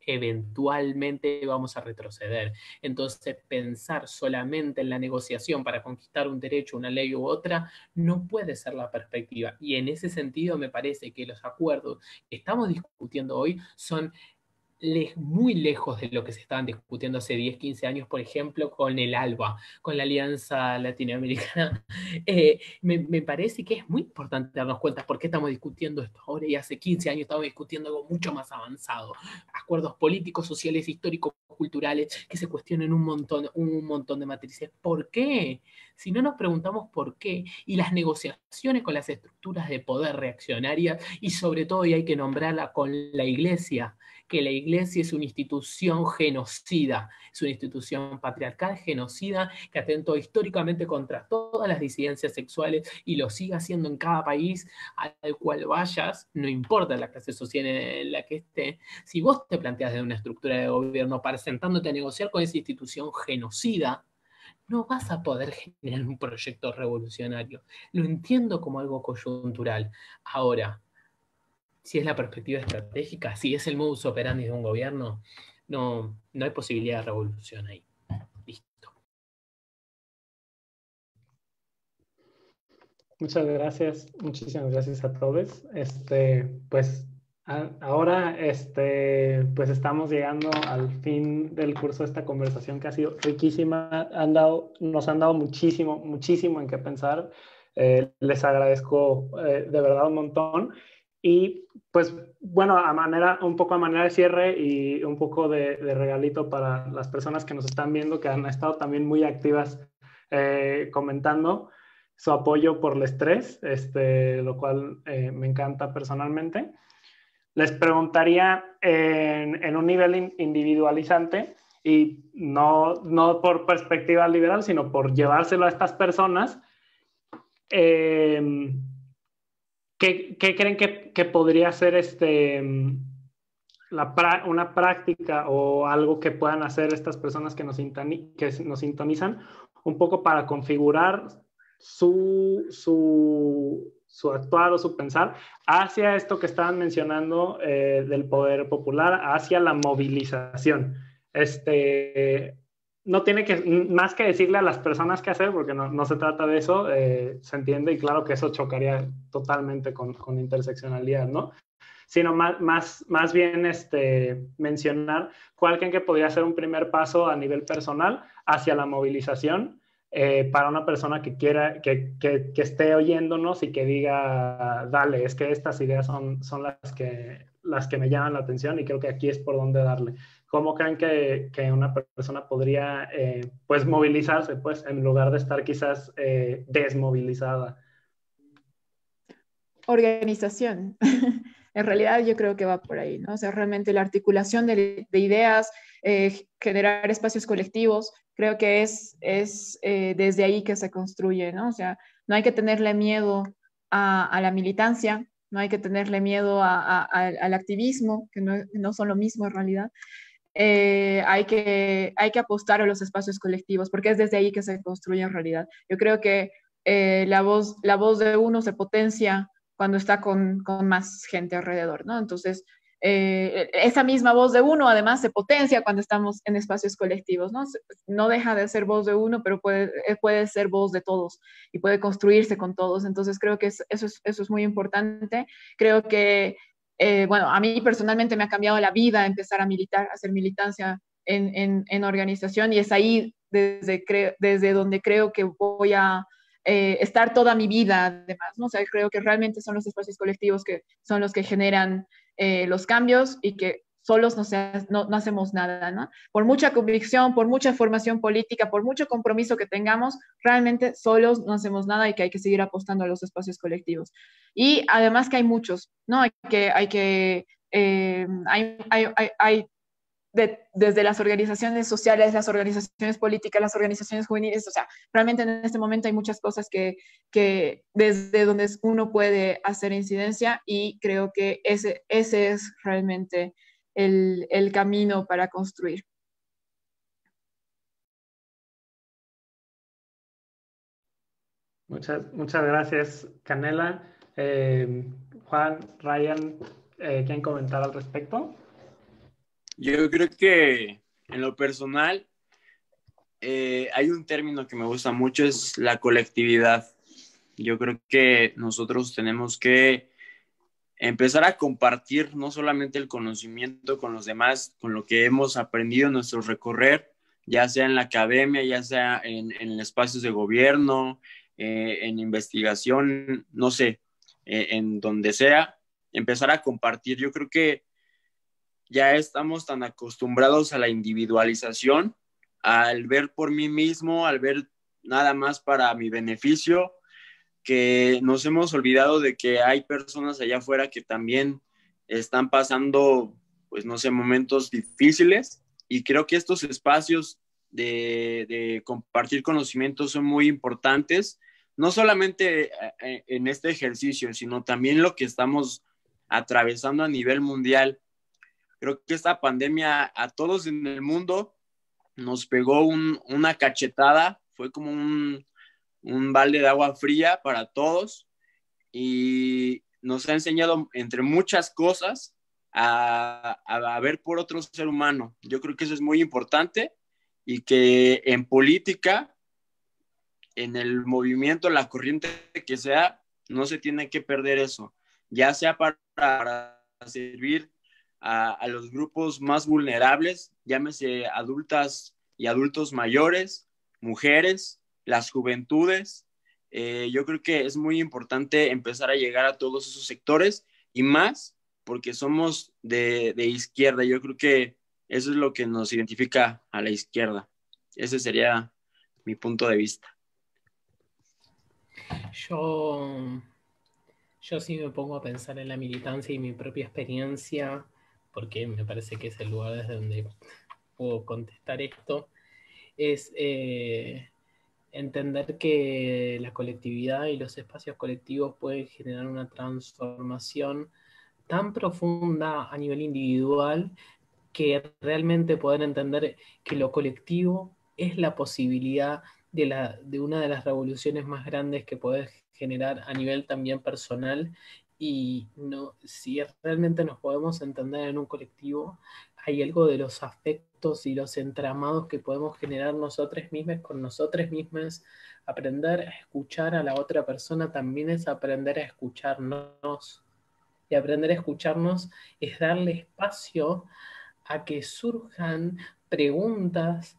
E: eventualmente vamos a retroceder. Entonces, pensar solamente en la negociación para conquistar un derecho, una ley u otra, no puede ser la perspectiva. Y en ese sentido, me parece que los acuerdos que estamos discutiendo hoy son muy lejos de lo que se estaban discutiendo hace 10, 15 años, por ejemplo, con el ALBA, con la Alianza Latinoamericana. Me parece que es muy importante darnos cuenta por qué estamos discutiendo esto ahora, y hace 15 años estamos discutiendo algo mucho más avanzado. Acuerdos políticos, sociales, históricos, culturales, que se cuestionen un montón de matrices. ¿Por qué? Si no nos preguntamos por qué, y las negociaciones con las estructuras de poder reaccionarias, y sobre todo, y hay que nombrarla, con la Iglesia, que la Iglesia es una institución genocida, es una institución patriarcal genocida que atentó históricamente contra todas las disidencias sexuales, y lo sigue haciendo en cada país al cual vayas, no importa la clase social en la que esté. Si vos te planteas de una estructura de gobierno para sentándote a negociar con esa institución genocida, no vas a poder generar un proyecto revolucionario. Lo entiendo como algo coyuntural. Ahora, si es la perspectiva estratégica, si es el modus operandi de un gobierno, no hay posibilidad de revolución ahí. Listo.
B: Muchas gracias, muchísimas gracias a todos. Pues ahora pues estamos llegando al fin del curso de esta conversación, que ha sido riquísima. Nos han dado muchísimo, muchísimo en qué pensar. Les agradezco de verdad un montón. Y pues bueno, un poco a manera de cierre y un poco de regalito para las personas que nos están viendo, que han estado también muy activas comentando su apoyo por el estrés, lo cual me encanta personalmente. Les preguntaría en un nivel individualizante, y no por perspectiva liberal, sino por llevárselo a estas personas, ¿qué creen que podría ser una práctica o algo que puedan hacer estas personas que nos sintonizan un poco para configurar su actuar o su pensar hacia esto que estaban mencionando del poder popular, hacia la movilización? No tiene más que decirle a las personas qué hacer, porque no se trata de eso, se entiende, y claro que eso chocaría totalmente con interseccionalidad, ¿no? Sino más bien mencionar cuál creen que podría ser un primer paso a nivel personal hacia la movilización para una persona que quiera, que esté oyéndonos y que diga, dale, es que estas ideas son las que me llaman la atención y creo que aquí es por donde darle. ¿Cómo creen que una persona podría pues movilizarse, pues, en lugar de estar quizás desmovilizada?
D: Organización. En realidad yo creo que va por ahí, ¿no? O sea, realmente la articulación de ideas, generar espacios colectivos, creo que es desde ahí que se construye, ¿no? O sea, no hay que tenerle miedo a la militancia, no hay que tenerle miedo al activismo, que no son lo mismo en realidad. Hay que apostar a los espacios colectivos, porque es desde ahí que se construye en realidad. Yo creo que la voz de uno se potencia cuando está con más gente alrededor, ¿no? Entonces, esa misma voz de uno además se potencia cuando estamos en espacios colectivos, ¿no? No deja de ser voz de uno, pero puede ser voz de todos y puede construirse con todos. Entonces, creo que eso es muy importante. Creo que bueno, a mí personalmente me ha cambiado la vida empezar a militar, a hacer militancia en organización, y es ahí desde donde creo que voy a estar toda mi vida, además, ¿no? O sea, creo que realmente son los espacios colectivos que son los que generan los cambios, y que solos no hacemos nada, ¿no? Por mucha convicción, por mucha formación política, por mucho compromiso que tengamos, realmente solos no hacemos nada, y que hay que seguir apostando a los espacios colectivos. Y además que hay muchos, ¿no? Hay desde las organizaciones sociales, las organizaciones políticas, las organizaciones juveniles. O sea, realmente en este momento hay muchas cosas que desde donde uno puede hacer incidencia, y creo que ese es realmente el camino para construir.
B: Muchas gracias, Canela. Juan, Ryan, ¿quieren comentar al respecto?
F: Yo creo que en lo personal hay un término que me gusta mucho, es la colectividad. Yo creo que nosotros tenemos que empezar a compartir no solamente el conocimiento con los demás, con lo que hemos aprendido en nuestro recorrer, ya sea en la academia, ya sea en espacios de gobierno, en investigación, no sé, en donde sea, empezar a compartir. Yo creo que ya estamos tan acostumbrados a la individualización, al ver por mí mismo, al ver nada más para mi beneficio, que nos hemos olvidado de que hay personas allá afuera que también están pasando, pues no sé, momentos difíciles, y creo que estos espacios de compartir conocimientos son muy importantes, no solamente en este ejercicio, sino también lo que estamos atravesando a nivel mundial. Creo que esta pandemia a todos en el mundo nos pegó una cachetada, fue como un balde de agua fría para todos, y nos ha enseñado, entre muchas cosas, a ver por otro ser humano. Yo creo que eso es muy importante, y que en política, en el movimiento, la corriente que sea, no se tiene que perder eso, ya sea para servir a los grupos más vulnerables, llámese adultas y adultos mayores, mujeres, las juventudes. Yo creo que es muy importante empezar a llegar a todos esos sectores, y más porque somos de izquierda. Yo creo que eso es lo que nos identifica a la izquierda. Ese sería mi punto de vista.
E: Yo sí me pongo a pensar en la militancia y mi propia experiencia, porque me parece que es el lugar desde donde puedo contestar esto, es entender que la colectividad y los espacios colectivos pueden generar una transformación tan profunda a nivel individual, que realmente poder entender que lo colectivo es la posibilidad de una de las revoluciones más grandes que podés generar a nivel también personal. Y no, si realmente nos podemos entender en un colectivo, hay algo de los afectos y los entramados que podemos generar nosotros mismos con nosotros mismos. Aprender a escuchar a la otra persona también es aprender a escucharnos. Y aprender a escucharnos es darle espacio a que surjan preguntas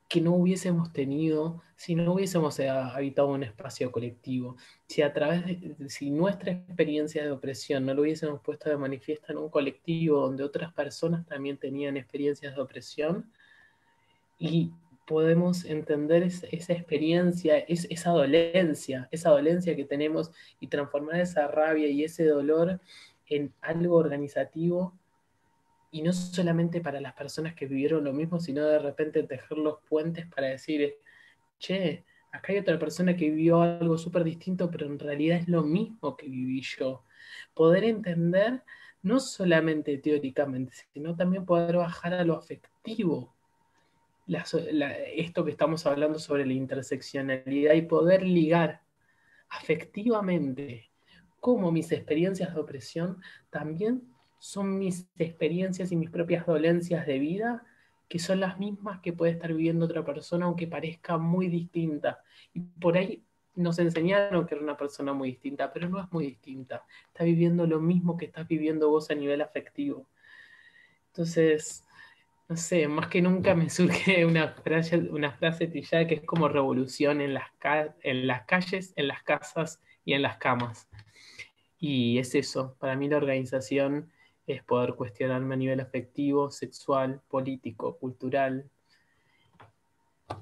E: que no hubiésemos tenido si no hubiésemos habitado un espacio colectivo. Si nuestra experiencia de opresión no lo hubiésemos puesto de manifiesto en un colectivo donde otras personas también tenían experiencias de opresión, y podemos entender esa experiencia, esa dolencia que tenemos, y transformar esa rabia y ese dolor en algo organizativo, y no solamente para las personas que vivieron lo mismo, sino de repente tejer los puentes para decir, che, acá hay otra persona que vivió algo súper distinto, pero en realidad es lo mismo que viví yo. Poder entender, no solamente teóricamente, sino también poder bajar a lo afectivo. Esto que estamos hablando sobre la interseccionalidad, y poder ligar afectivamente cómo mis experiencias de opresión también son mis experiencias y mis propias dolencias de vida, que son las mismas que puede estar viviendo otra persona, aunque parezca muy distinta. Y por ahí nos enseñaron que era una persona muy distinta, pero no es muy distinta. Está viviendo lo mismo que estás viviendo vos a nivel afectivo. Entonces, no sé, más que nunca me surge una frase trillada que es como revolución en las calles, en las casas y en las camas. Y es eso, para mí la organización es poder cuestionarme a nivel afectivo, sexual, político, cultural.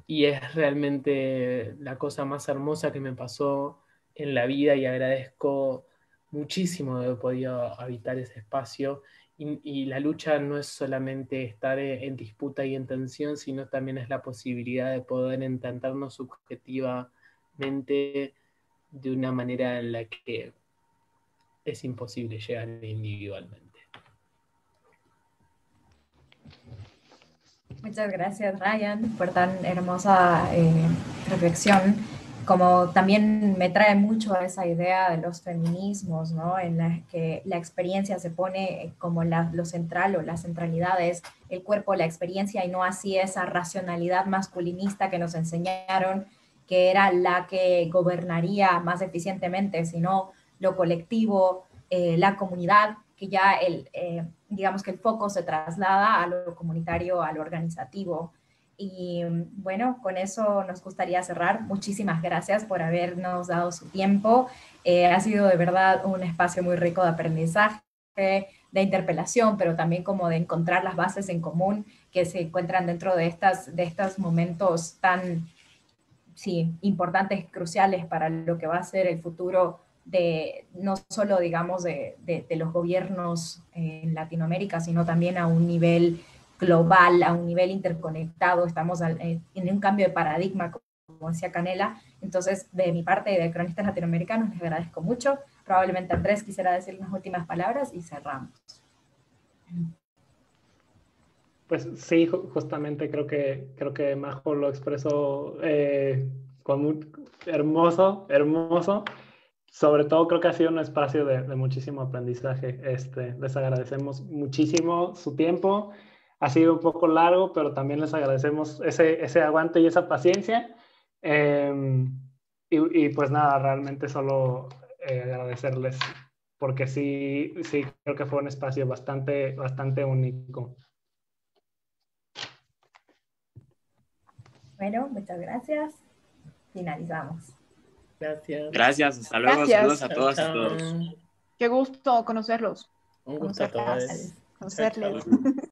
E: Y es realmente la cosa más hermosa que me pasó en la vida, y agradezco muchísimo de haber podido habitar ese espacio y la lucha no es solamente estar en disputa y en tensión, sino también es la posibilidad de poder entendernos subjetivamente de una manera en la que es imposible llegar individualmente.
A: Muchas gracias, Ryan, por tan hermosa reflexión. Como también me trae mucho a esa idea de los feminismos, ¿no? En la que la experiencia se pone como lo central o la centralidad es el cuerpo, la experiencia, y no así esa racionalidad masculinista que nos enseñaron que era la que gobernaría más eficientemente, sino lo colectivo, la comunidad, que ya digamos que el foco se traslada a lo comunitario, a lo organizativo. Y bueno, con eso nos gustaría cerrar. Muchísimas gracias por habernos dado su tiempo. Ha sido de verdad un espacio muy rico de aprendizaje, de interpelación, pero también como de encontrar las bases en común que se encuentran dentro de estos momentos tan importantes, cruciales para lo que va a ser el futuro de no solo, digamos, de los gobiernos en Latinoamérica, sino también a un nivel global, a un nivel interconectado. Estamos en un cambio de paradigma, como decía Canela. Entonces, de mi parte, de Cronistas Latinoamericanos, les agradezco mucho. Probablemente Andrés quisiera decir unas últimas palabras y cerramos.
B: Pues sí, justamente creo que Majo lo expresó hermoso, hermoso. Sobre todo creo que ha sido un espacio de muchísimo aprendizaje. Les agradecemos muchísimo su tiempo. Ha sido un poco largo, pero también les agradecemos ese aguante y esa paciencia. Y pues nada, realmente solo agradecerles, porque sí creo que fue un espacio bastante único.
A: Bueno, muchas gracias. Finalizamos.
E: Gracias.
F: Gracias, hasta luego.
D: Gracias.
F: Saludos a todas y todos.
D: Qué gusto conocerlos.
E: Un gusto a todos.
D: Conocerles.
E: Chao, chao.